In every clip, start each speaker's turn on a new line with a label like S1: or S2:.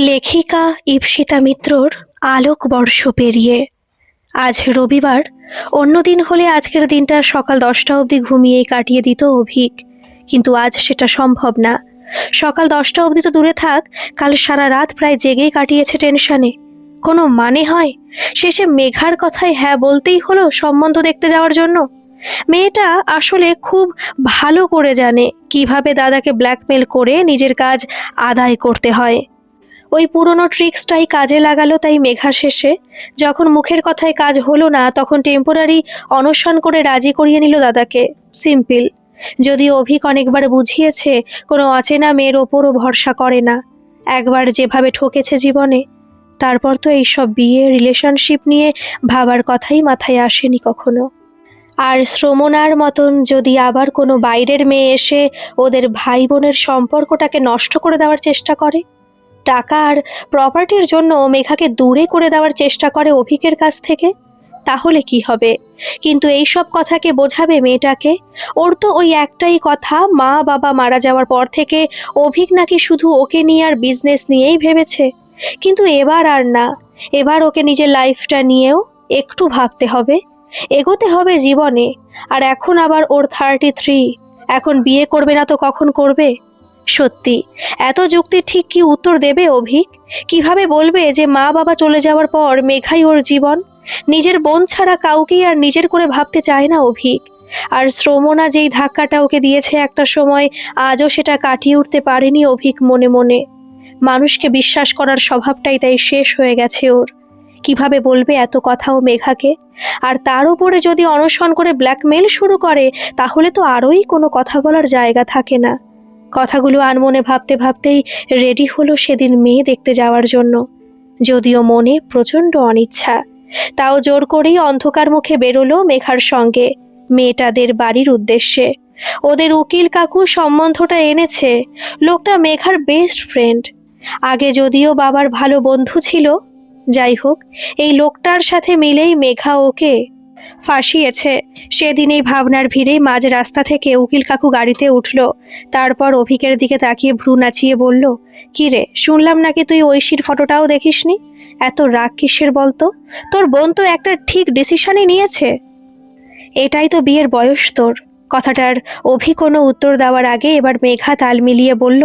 S1: লেখিকা ঈপ্সিতা মিত্রর আলোকবর্ষ পেরিয়ে। আজ রবিবার। অন্যদিন হলে আজকের দিনটা সকাল 10টা অবধি ঘুমিয়েই কাটিয়ে দিত অভিক, কিন্তু আজ সেটা সম্ভব না। সকাল 10টা অবধি তো দূরে থাক, কাল সারা রাত প্রায় জেগেই কাটিয়েছে টেনশনে। কোনো মানে হয়? শেষে মেঘার কথায় হ্যাঁ বলতেই হলো সম্বন্ধ দেখতে যাওয়ার জন্য। মেয়েটা আসলে খুব ভালো করে জানে কিভাবে দাদাকে ব্ল্যাকমেল করে নিজের কাজ আদায় করতে হয়। ওই পুরনো ট্রিক্সটাই কাজে লাগালো তাই মেঘা শেষে, যখন মুখের কথায় কাজ হলো না, তখন টেম্পোরারি অনশন করে রাজি করিয়ে নিল দাদাকে। সিম্পল। যদিও অভিক অনেকবার বুঝিয়েছে কোনো অচেনা মেয়ের ওপরও ভরসা করে না। একবার যেভাবে ঠকেছে জীবনে, তারপর তো এইসব বিয়ে রিলেশনশিপ নিয়ে ভাবার কথাই মাথায় আসেনি কখনো। আর শ্রমণার মতন যদি আবার কোনো বাইরের মেয়ে এসে ওদের ভাই বোনের সম্পর্কটাকে নষ্ট করে দেওয়ার চেষ্টা করে, টাকা আর প্রপার্টির জন্য মেঘাকে দূরে করে দেওয়ার চেষ্টা করে অভিকের কাছ থেকে, তাহলে কি হবে? কিন্তু এই সব কথাকে বোঝাবে মেয়েটাকে? ওর তো ওই একটাই কথা, মা বাবা মারা যাওয়ার পর থেকে অভিক নাকি শুধু ওকে নিয়ে আর বিজনেস নিয়েই ভেবেছে। কিন্তু এবার আর না, এবার ওকে নিজের লাইফটা নিয়েও একটু ভাবতে হবে, এগোতে হবে জীবনে। আর এখন আবার ওর 33, এখন বিয়ে করবে না তো কখন করবে? সত্যি, এত যুক্তি ঠিক কি উত্তর দেবে অভিক? কিভাবে বলবে যে মা বাবা চলে যাওয়ার পর মেঘাই ওর জীবন? নিজের বোন ছাড়া কাউকেই আর নিজের করে ভাবতে চায় না অভিক। আর শ্রমণা যেই ধাক্কাটা ওকে দিয়েছে একটা সময়, আজও সেটা কাটিয়ে উঠতে পারেনি অভিক মনে মনে। মানুষকে বিশ্বাস করার স্বভাবটাই তাই শেষ হয়ে গেছে ওর। কিভাবে বলবে এত কথাও মেঘাকে? আর তার উপরে যদি অনশন করে ব্ল্যাকমেল শুরু করে, তাহলে তো আরোই কোনো কথা বলার জায়গা থাকে না। কথাগুলো আনমনে ভাবতে ভাবতেই রেডি হলো সেদিন মেয়ে দেখতে যাওয়ার জন্য। যদিও মনে প্রচণ্ড অনিচ্ছা, তাও জোর করেই অন্ধকার মুখে বেরোলো মেঘার সঙ্গে মেয়েটাদের বাড়ির উদ্দেশ্যে। ওদের উকিল কাকু সম্বন্ধটা এনেছে। লোকটা মেঘার বেস্ট ফ্রেন্ড। আগে যদিও বাবার ভালো বন্ধু ছিল, যাই হোক, এই লোকটার সাথে মিলেই মেঘা ওকে ফাঁসিয়েছে। সেদিন এই ভাবনার ভিড়েই মাঝ রাস্তা থেকে উকিল কাকু গাড়িতে উঠল। তারপর অভিকের দিকে তাকিয়ে ভ্রু নাচিয়ে বলল, কি রে, শুনলাম নাকি তুই ঐশীর ফটোটাও দেখিসনি? এত রাগ কিসের বলতো? তোর বোন তো একটা ঠিক ডিসিশনই নিয়েছে। এটাই তো বিয়ের বয়স তোর। কথাটার অভি কোনো উত্তর দেওয়ার আগে এবার মেঘা তাল মিলিয়ে বলল,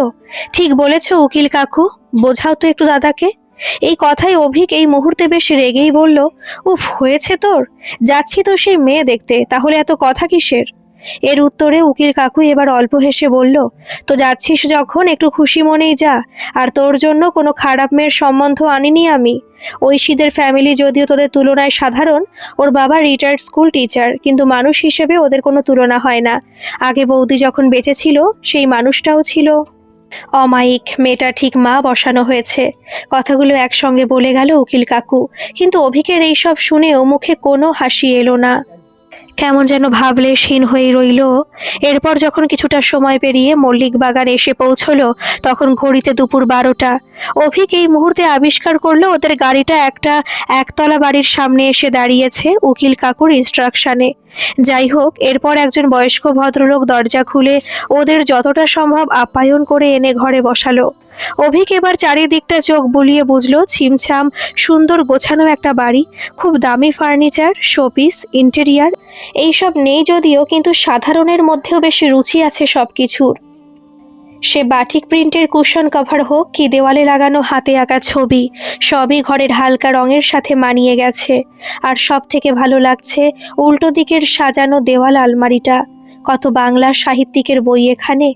S1: ঠিক বলেছ উকিল কাকু, বোঝাও তো একটু দাদাকে। এই কথায় অভিক এই মুহূর্তে বেশ রেগেই বলল, উফ, হয়েছে তোর? যাচ্ছি তো সেই মেয়ে দেখতে, তাহলে এত কথা কিসের? এর উত্তরে উকিল কাকু এবার অল্প হেসে বলল, তো যাচ্ছিস যখন একটু খুশি মনেই যা। আর তোর জন্য কোনো খারাপ মেয়ের সম্বন্ধ আনিনি আমি। ঐশীদের ফ্যামিলি যদিও তোদের তুলনায় সাধারণ, ওর বাবা রিটায়ার্ড স্কুল টিচার, কিন্তু মানুষ হিসেবে ওদের কোনো তুলনা হয় না। আগে বৌদি যখন বেঁচে ছিল, সেই মানুষটাও ছিল অমায়িক। মেয়েটা ঠিক মা বসানো হয়েছে। কথাগুলো একসঙ্গে বলে গেল উকিল কাকু, কিন্তু অভিকের এইসব শুনেও মুখে কোনো হাসি এলো না। কেমন যেন ভাবলেশহীন হয়ে রইল। এরপর যখন কিছুটা সময় পেরিয়ে মল্লিক বাগান এসে পৌঁছলো, তখন ঘড়িতে দুপুর 12টা। অভিক এই মুহূর্তে আবিষ্কার করলো ওদের গাড়িটা একটা একতলা বাড়ির সামনে এসে দাঁড়িয়েছে উকিল কাকুর ইনস্ট্রাকশনে। যাই হোক, এরপর একজন বয়স্ক ভদ্রলোক দরজা খুলে ওদের যতটা সম্ভব আপ্যায়ন করে এনে ঘরে বসালো। অভিক এবার চারিদিকটা চোখ বুলিয়ে বুঝলো ছিমছাম সুন্দর গোছানো একটা বাড়ি। খুব দামি ফার্নিচার, শোপিস, ইন্টেরিয়ার এইসব নেই যদিও, কিন্তু সাধারণের মধ্যেও বেশি রুচি আছে সব কিছুর। সে বাটিক প্রিন্টের কুশন কভার হোক কি দেওয়ালে লাগানো হাতে আঁকা ছবি, সবই ঘরের হালকা রঙের সাথে মানিয়ে গেছে। আর সব থেকে ভালো লাগছে উল্টো দিকের সাজানো দেওয়াল আলমারিটা। কত বাংলা সাহিত্যিকের বই এখানে।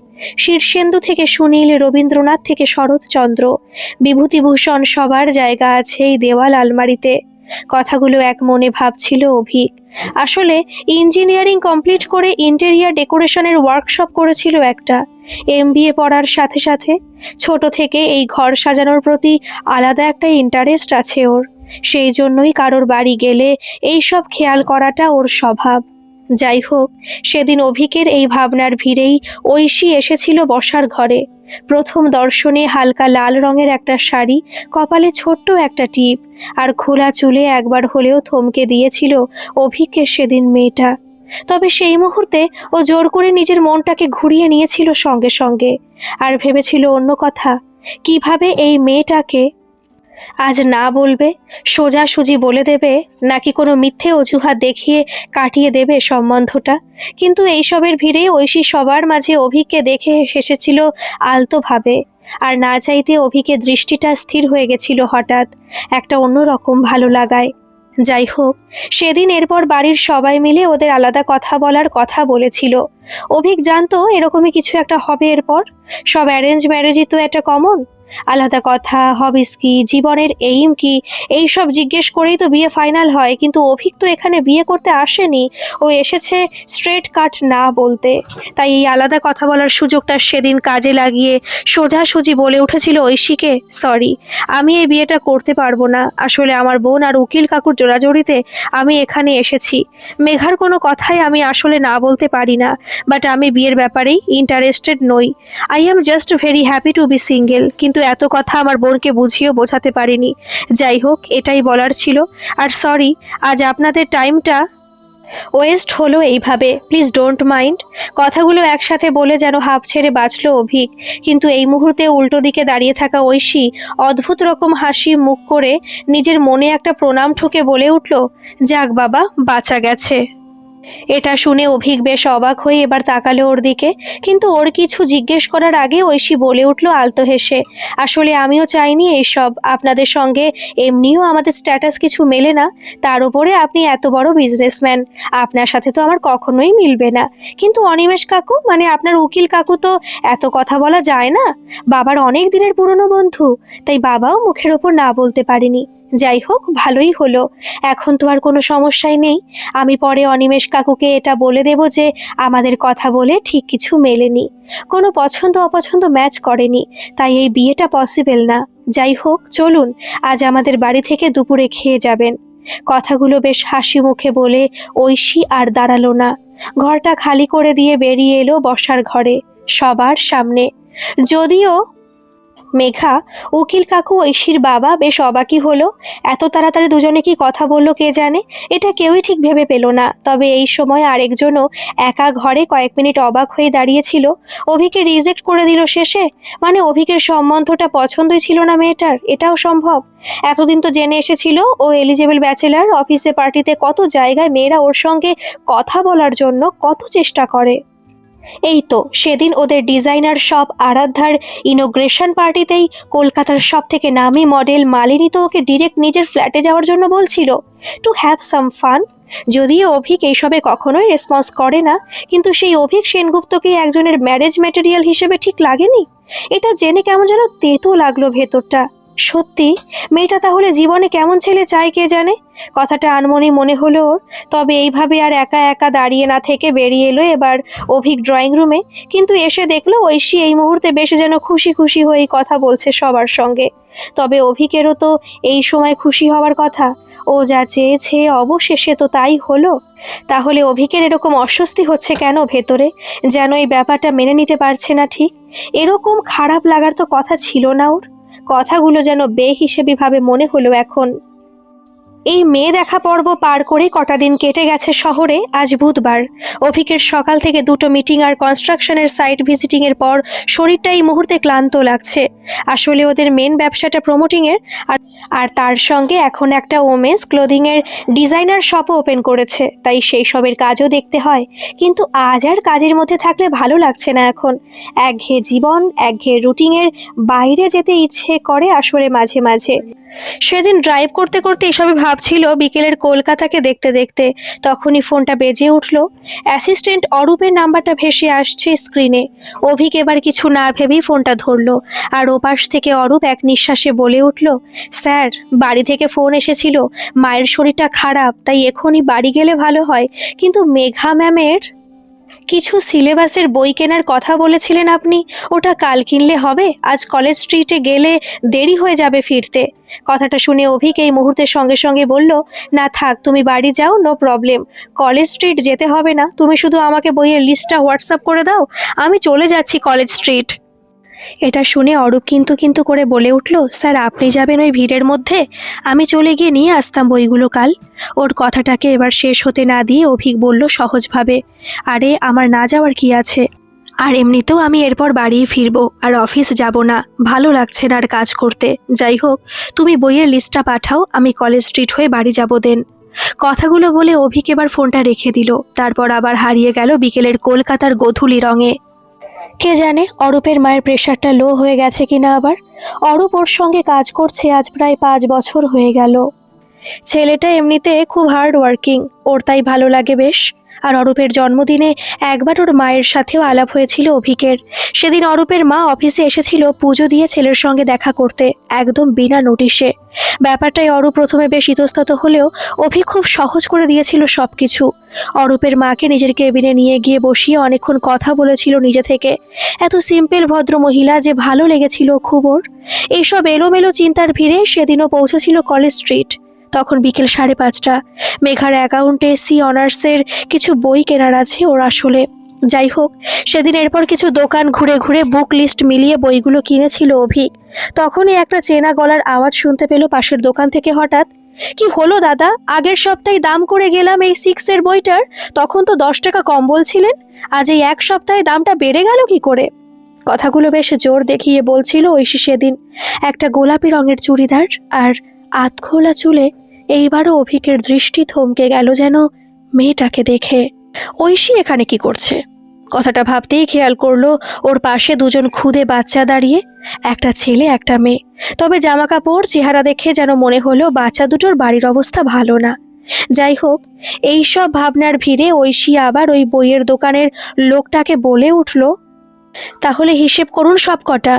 S1: শীর্ষেন্দু থেকে সুনীল, রবীন্দ্রনাথ থেকে শরৎচন্দ্র, বিভূতিভূষণ সবার জায়গা আছে এই দেওয়াল আলমারিতে। কথাগুলো এক মনে ভাবছিল অভিক। আসলে ইঞ্জিনিয়ারিং কমপ্লিট করে ইন্টেরিয়ার ডেকোরেশনের ওয়ার্কশপ করেছিল একটা। MBA পড়ার সাথে সাথে ছোট থেকে এই ঘর সাজানোর প্রতি আলাদা একটা ইন্টারেস্ট আছে ওর। সেই জন্যই কারোর বাড়ি গেলে এই সব খেয়াল করাটা ওর স্বভাব। যাই হোক, সেদিন অভিকের এই ভাবনার ভিড়েই ঐশী এসেছিল বসার ঘরে। প্রথম দর্শনে হালকা লাল রঙের একটা শাড়ি, কপালে ছোট্ট একটা টিপ, আর খোলা চুলে একবার হলেও থমকে দিয়েছিল অভিককে সেদিন মেয়েটা। তবে সেই মুহূর্তে ও জোর করে নিজের মনটাকে ঘুরিয়ে নিয়েছিল সঙ্গে সঙ্গে, আর ভেবেছিল অন্য কথা। কিভাবে এই মেয়েটাকে আজ না বলবে, সোজাসুজি বলে দেবে, নাকি কোনো মিথ্যে অজুহাত দেখিয়ে কাটিয়ে দেবে সম্বন্ধটা। কিন্তু এইসবের ভিড়ে ঐশী সবার মাঝে অভিককে দেখে হেসেছিল আলতোভাবে। আর না চাইতে অভিকের দৃষ্টিটা স্থির হয়ে গেছিল হঠাৎ একটা অন্যরকম ভালো লাগায়। যাই হোক, সেদিন এরপর বাড়ির সবাই মিলে ওদের আলাদা কথা বলার কথা বলেছিল। অভিক জানতো এরকমই কিছু একটা হবে এরপর। সব অ্যারেঞ্জ ম্যারেজই তো একটা কমন। আলাদা কথা, হবিস কি, জীবনের এইম কি, এই সব জিজ্ঞেস করেই তো বিয়ে ফাইনাল হয়। কিন্তু অভিক তো এখানে বিয়ে করতে আসেনি, ও এসেছে স্ট্রেট কাট না বলতে। তাই এই আলাদা কথা বলার সুযোগটা সেদিন কাজে লাগিয়ে সোজাসুজি বলে উঠেছিল ঐশীকে, সরি, আমি এই বিয়েটা করতে পারবো না। আসলে আমার বোন আর উকিল কাকুর জোরাজোরিতে আমি এখানে এসেছি। মেঘার কোনো কথাই আমি আসলে না বলতে পারি না, বাট আমি বিয়ের ব্যাপারেই ইন্টারেস্টেড নই। I am just very happy to be single. কিন্তু এত কথা আমার বোনকে বুঝিয়েও বোঝাতে পারিনি। যাই হোক, এটাই বলার ছিল। আর সরি, আজ আপনাদের টাইমটা ওয়েস্ট হলো এইভাবে, প্লিজ ডোন্ট মাইন্ড। কথাগুলো একসাথে বলে যেন হাঁপ ছেড়ে বাঁচলো অভিক। কিন্তু এই মুহূর্তে উল্টো দিকে দাঁড়িয়ে থাকা ঐশী অদ্ভুত রকম হাসি মুখ করে নিজের মনে একটা প্রণাম ঠুকে বলে উঠল, যাক বাবা, বাঁচা গেছে। এটা শুনে অভিক বেশ অবাক হয়ে এবার তাকালো ওর দিকে। কিন্তু ওর কিছু জিজ্ঞেস করার আগে ঐশী বলে উঠল আলতো হেসে, আসলে আমিও চাইনি এইসব। আপনাদের সঙ্গে এমনিও আমাদের স্ট্যাটাস কিছু মেলে না, তার উপরে আপনি এত বড় বিজনেসম্যান, আপনার সাথে তো আমার কখনোই মিলবে না। কিন্তু অনিমেষ কাকু, মানে আপনার উকিল কাকু, তো এত কথা বলা যায় না। বাবার অনেক দিনের পুরনো বন্ধু, তাই বাবাও মুখের ওপর না বলতে পারিনি। যাই হোক, ভালোই হলো, এখন তো আর কোনো সমস্যাই নেই। আমি পরে অনিমেষ কাকুকে এটা বলে দেব যে আমাদের কথা বলে ঠিক কিছু মেলেনি, কোনো পছন্দ অপছন্দ ম্যাচ করেনি, তাই এই বিয়েটা পসিবল না। যাই হোক, চলুন, আজ আমাদের বাড়ি থেকে দুপুরে খেয়ে যাবেন। কথাগুলো বেশ হাসি মুখে বলে ঐশী আর দাঁড়ালো না, ঘরটা খালি করে দিয়ে বেরিয়ে এলো বসার ঘরে সবার সামনে। যদিও মেঘা, উকিল কাকু, ঐশীর বাবা বেশ অবাকই হলো। এত তাড়াতাড়ি দুজনে কি কথা বললো কে জানে, এটা কেউই ঠিক ভেবে পেল না। তবে এই সময় আরেকজনও একা ঘরে কয়েক মিনিট অবাক হয়ে দাঁড়িয়েছিল। অভিকে রিজেক্ট করে দিল শেষে, মানে অভিকের সম্বন্ধটা পছন্দই ছিল না মেয়েটার, এটাও সম্ভব? এতদিন তো জেনে এসেছিল ও এলিজেবল ব্যাচেলার, অফিসে পার্টিতে কত জায়গায় মেয়েরা ওর সঙ্গে কথা বলার জন্য কত চেষ্টা করে। এই তো সেদিন ওদের ডিজাইনার শপ আরাধ্যার ইনোগ্রেশন পার্টিতেই কলকাতার সব থেকে নামি মডেল মালিনী তো ওকে ডিরেক্ট নিজের ফ্ল্যাটে যাওয়ার জন্য বলছিল, টু হ্যাভ সাম ফান। যদিও অভিক এইসবে কখনোই রেসপন্স করে না, কিন্তু সেই অভিক সেনগুপ্তকে একজনের ম্যারেজ ম্যাটেরিয়াল হিসেবে ঠিক লাগেনি? এটা জেনে কেমন যেন তেতো লাগলো ভেতরটা। সত্যি, মেয়েটা তাহলে জীবনে কেমন ছেলে চায় কে জানে। কথাটা আনমনি মনে হলো ওর। তবে এইভাবে আর একা একা দাঁড়িয়ে না থেকে বেরিয়ে এলো এবার অভিক ড্রয়িং রুমে। কিন্তু এসে দেখলো ঐশী এই মুহূর্তে বেশ যেন খুশি খুশি হয়েই কথা বলছে সবার সঙ্গে। তবে অভিকেরও তো এই সময় খুশি হওয়ার কথা, ও যা চেয়েছে অবশেষে তো তাই হলো। তাহলে অভিকের এরকম অস্বস্তি হচ্ছে কেন ভেতরে, যেন এই ব্যাপারটা মেনে নিতে পারছে না ঠিক? এরকম খারাপ লাগার তো কথা ছিল না ওর। কথাগুলো যেন বেহিসেবি ভাবে মনে হলো এখন। এই মেয়ে দেখা পর্ব পার করে কটা দিন কেটে গেছে শহরে। আজ বুধবার। অভিকের সকাল থেকে দুটো মিটিং আর কনস্ট্রাকশনের সাইট ভিজিটিং এর পর শরীরটা এই মুহূর্তে ক্লান্ত লাগছে। আসলে ওদের মেন ব্যবসাটা প্রমোটিং এর, আর তার সঙ্গে এখন একটা ওমেন্স ক্লোদিং এর ডিজাইনার শপও ওপেন করেছে, তাই সেই সবের কাজও দেখতে হয়। কিন্তু আজ আর কাজের মধ্যে থাকলে ভালো লাগছে না এখন। একঘেয়ে জীবন, একঘেয়ে রুটিনের বাইরে যেতে ইচ্ছে করে আসলে মাঝে মাঝে। সেদিন ড্রাইভ করতে করতে এসবে ভাবছিল বিকেলের কলকাতাকে দেখতে দেখতে, তখনই ফোনটা বেজে উঠল। অ্যাসিস্ট্যান্ট অরূপের নাম্বারটা ভেসে আসছে স্ক্রিনে। অভিক এবার কিছু না ভেবেই ফোনটা ধরলো। আর ওপাশ থেকে অরূপ এক নিঃশ্বাসে বলে উঠল, স্যার, বাড়ি থেকে ফোন এসেছিল, মায়ের শরীরটা খারাপ, তাই এখনই বাড়ি গেলে ভালো হয়। কিন্তু মেঘা ম্যামের কিছু সিলেবাসের বই কেনার কথা বলেছিলেন আপনি, ওটা কাল কিনলে হবে? আজ কলেজ স্ট্রিটে গেলে দেরি হয়ে যাবে ফিরতে। কথাটা শুনে অভিক এই মুহূর্তে সঙ্গে সঙ্গে বলল, না থাক, তুমি বাড়ি যাও, নো প্রবলেম। কলেজ স্ট্রিট যেতে হবে না, তুমি শুধু আমাকে বইয়ের লিস্টটা হোয়াটসঅ্যাপ করে দাও, আমি চলে যাচ্ছি কলেজ স্ট্রিট। এটা শুনে অরূপ কিন্তু কিন্তু করে বলে উঠল, স্যার, আপনি যাবেন ওই ভিড়ের মধ্যে? আমি চলে গিয়ে নিয়ে আসতাম বইগুলো কাল। ওর কথাটাকে এবার শেষ হতে না দিয়ে অভিক বলল সহজভাবে, আরে আমার না যাওয়ার কি আছে, আর এমনিতেও আমি এরপর বাড়ি ফিরবো, আর অফিস যাব না, ভালো লাগছে না আর কাজ করতে। যাই হোক, তুমি বইয়ের লিস্টটা পাঠাও, আমি কলেজ স্ট্রিট হয়ে বাড়ি যাব দেন। কথাগুলো বলে অভিক এবার ফোনটা রেখে দিল। তারপর আবার হারিয়ে গেল বিকেলের কলকাতার গোধূলি রঙে। কে জানে অরূপের মায়ের প্রেশারটা লো হয়ে গেছে কিনা আবার। অরূপ ওর সঙ্গে কাজ করছে আজ প্রায় 5 বছর হয়ে গেল। ছেলেটা এমনিতে খুব হার্ড ওয়ার্কিং, ওর তাই ভালো লাগে বেশ। আর অরূপের জন্মদিনে একবার ওর মায়ের সাথেও আলাপ হয়েছিল অভিকের। সেদিন অরূপের মা অফিসে এসেছিল পুজো দিয়ে ছেলের সঙ্গে দেখা করতে, একদম বিনা নোটিশে। ব্যাপারটাই অরূপ প্রথমে বেশ ইতস্তত হলেও অভি খুব সহজ করে দিয়েছিল সবকিছু। অরূপের মাকে নিজের কেবিনে নিয়ে গিয়ে বসিয়ে অনেকক্ষণ কথা বলেছিল নিজে থেকে। এত সিম্পল ভদ্র মহিলা যে ভালো লেগেছিল খুব ওর। এইসব এলোমেলো চিন্তার ভিড়ে সেদিনও পৌঁছেছিল কলেজ স্ট্রিট। তখন বিকেল 5:30। মেঘার অ্যাকাউন্টে সি অনার্সের কিছু বই কেনার আছে ওর আসলে। যাই হোক, সেদিন এরপর কিছু দোকান ঘুরে ঘুরে বুক লিস্ট মিলিয়ে বইগুলো কিনেছিল অভিক। তখনই একটা চেনা গলার আওয়াজ শুনতে পেল পাশের দোকান থেকে হঠাৎ। কি হলো দাদা, আগের সপ্তাহে দাম করে গেলাম এই 6-এর বইটার, তখন তো 10 টাকা কম বলছিলেন, আজ এই এক সপ্তাহে দামটা বেড়ে গেল কি করে? কথাগুলো বেশ জোর দেখিয়ে বলছিল ঐশী সেদিন। একটা গোলাপি রঙের চুড়িদার আর আধখোলা চুলে। এইবারও অভিকের দৃষ্টি থমকে গেল যেন মেয়েটাকে দেখে। ঐশী এখানে কি করছে? কথাটা ভাবতেই খেয়াল করলো ওর পাশে দুজন খুদে বাচ্চা দাঁড়িয়ে, একটা ছেলে একটা মেয়ে। তবে জামা কাপড় চেহারা দেখে যেন মনে হলো বাচ্চা দুটোর বাড়ির অবস্থা ভালো না। যাই হোক, এইসব ভাবনার ভিড়ে ঐশী আবার ওই বইয়ের দোকানের লোকটাকে বলে উঠল, তাহলে হিসেব করুন সব কটা।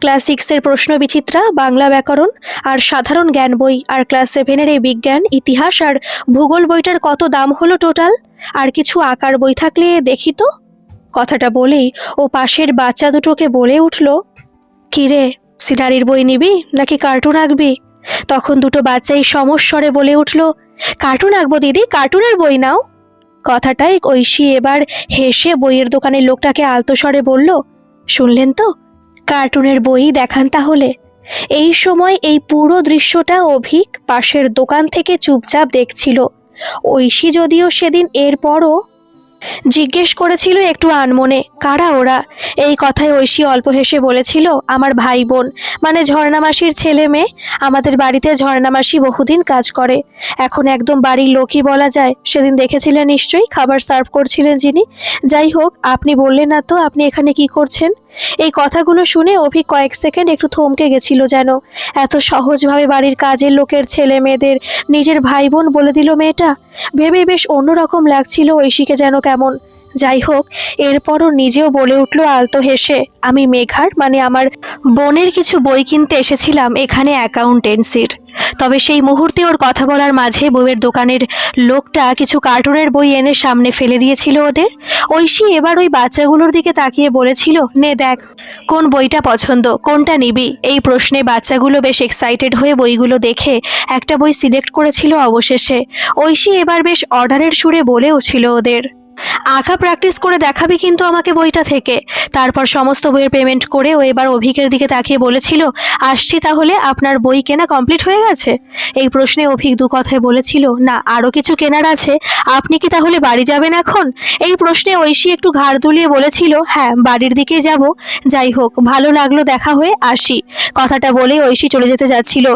S1: ক্লাস 6-এর প্রশ্ন বিচিত্রা, বাংলা ব্যাকরণ আর সাধারণ জ্ঞান বই, আর ক্লাস 7-এর এই বিজ্ঞান, ইতিহাস আর ভূগোল বইটার কত দাম হলো টোটাল? আর কিছু আঁকার বই থাকলে দেখি তো। কথাটা বলেই ও পাশের বাচ্চা দুটোকে বলে উঠল, কিরে, সিনারির বই নিবি নাকি কার্টুন আঁকবি? তখন দুটো বাচ্চাই সমস্বরে বলে উঠল, কার্টুন আঁকবো দিদি, কার্টুনের বই নাও। কথাটাই ঐশী এবার হেসে বইয়ের দোকানের লোকটাকে আলতো স্বরে বলল, শুনলেন তো, কার্টুনের বই দেখান তাহলে। এই সময় এই পুরো দৃশ্যটা অভিক পাশের দোকান থেকে চুপচাপ দেখছিল। ঐশী যদিও সেদিন এরপরও জিজ্ঞেস করেছিল একটু আনমনে, কারা ওরা? এই কথায় ঐশী অল্প হেসে বলেছিল, আমার ভাই বোন, মানে ঝর্ণা মাসির ছেলে মেয়ে। আমাদের বাড়িতে ঝর্ণা মাসি বহুদিন কাজ করে, এখন একদম বাড়ির লোকই বলা যায়। সেদিন দেখেছিলেন নিশ্চয়ই, খাবার সার্ভ করছিলেন যিনি। যাই হোক, আপনি বললেন না তো আপনি এখানে কি করছেন? এই কথাগুলো শুনে অভি কয়েক সেকেন্ড একটু থমকে গেছিল যেন। এত সহজভাবে বাড়ির কাজের লোকের ছেলে মেয়েদের নিজের ভাই বোন বলে দিল মেয়েটা। ভেবে বেশ অন্যরকম লাগছিল ঐশীকে যেন কেমন। যাই হোক, এরপরও নিজেও বলে উঠল আলতো হেসে, আমি মেঘার, মানে আমার বোনের কিছু বই কিনতে এসেছিলাম এখানে অ্যাকাউন্টেন্সির। তবে সেই মুহূর্তে ওর কথা বলার মাঝে বইয়ের দোকানের লোকটা কিছু কার্টুনের বই এনে সামনে ফেলে দিয়েছিল ওদের। ঐশী এবার ওই বাচ্চাগুলোর দিকে তাকিয়ে বলেছিল, নে দেখ কোন বইটা পছন্দ, কোনটা নিবি? এই প্রশ্নে বাচ্চাগুলো বেশ এক্সাইটেড হয়ে বইগুলো দেখে একটা বই সিলেক্ট করেছিল অবশেষে। ঐশী এবার বেশ অর্ডারের সুরে বলেও ছিল ওদের, আঁকা প্র্যাকটিস করে দেখাবি কিন্তু আমাকে বইটা থেকে। তারপর সমস্ত বইয়ের পেমেন্ট করে ও এবার অভিকের দিকে তাকিয়ে বলেছিল, আসছি তাহলে, আপনার বই কেনা কমপ্লিট হয়ে গেছে? এই প্রশ্নে অভিক দু কথায় বলেছিল, না আরও কিছু কেনার আছে। আপনি কি তাহলে বাড়ি যাবেন এখন? এই প্রশ্নে ঐশী একটু ঘাড় দুলিয়ে বলেছিল, হ্যাঁ বাড়ির দিকে যাব। যাই হোক, ভালো লাগলো দেখা হয়ে, আসি। কথাটা বলেই ঐশী চলে যেতে যাচ্ছিল,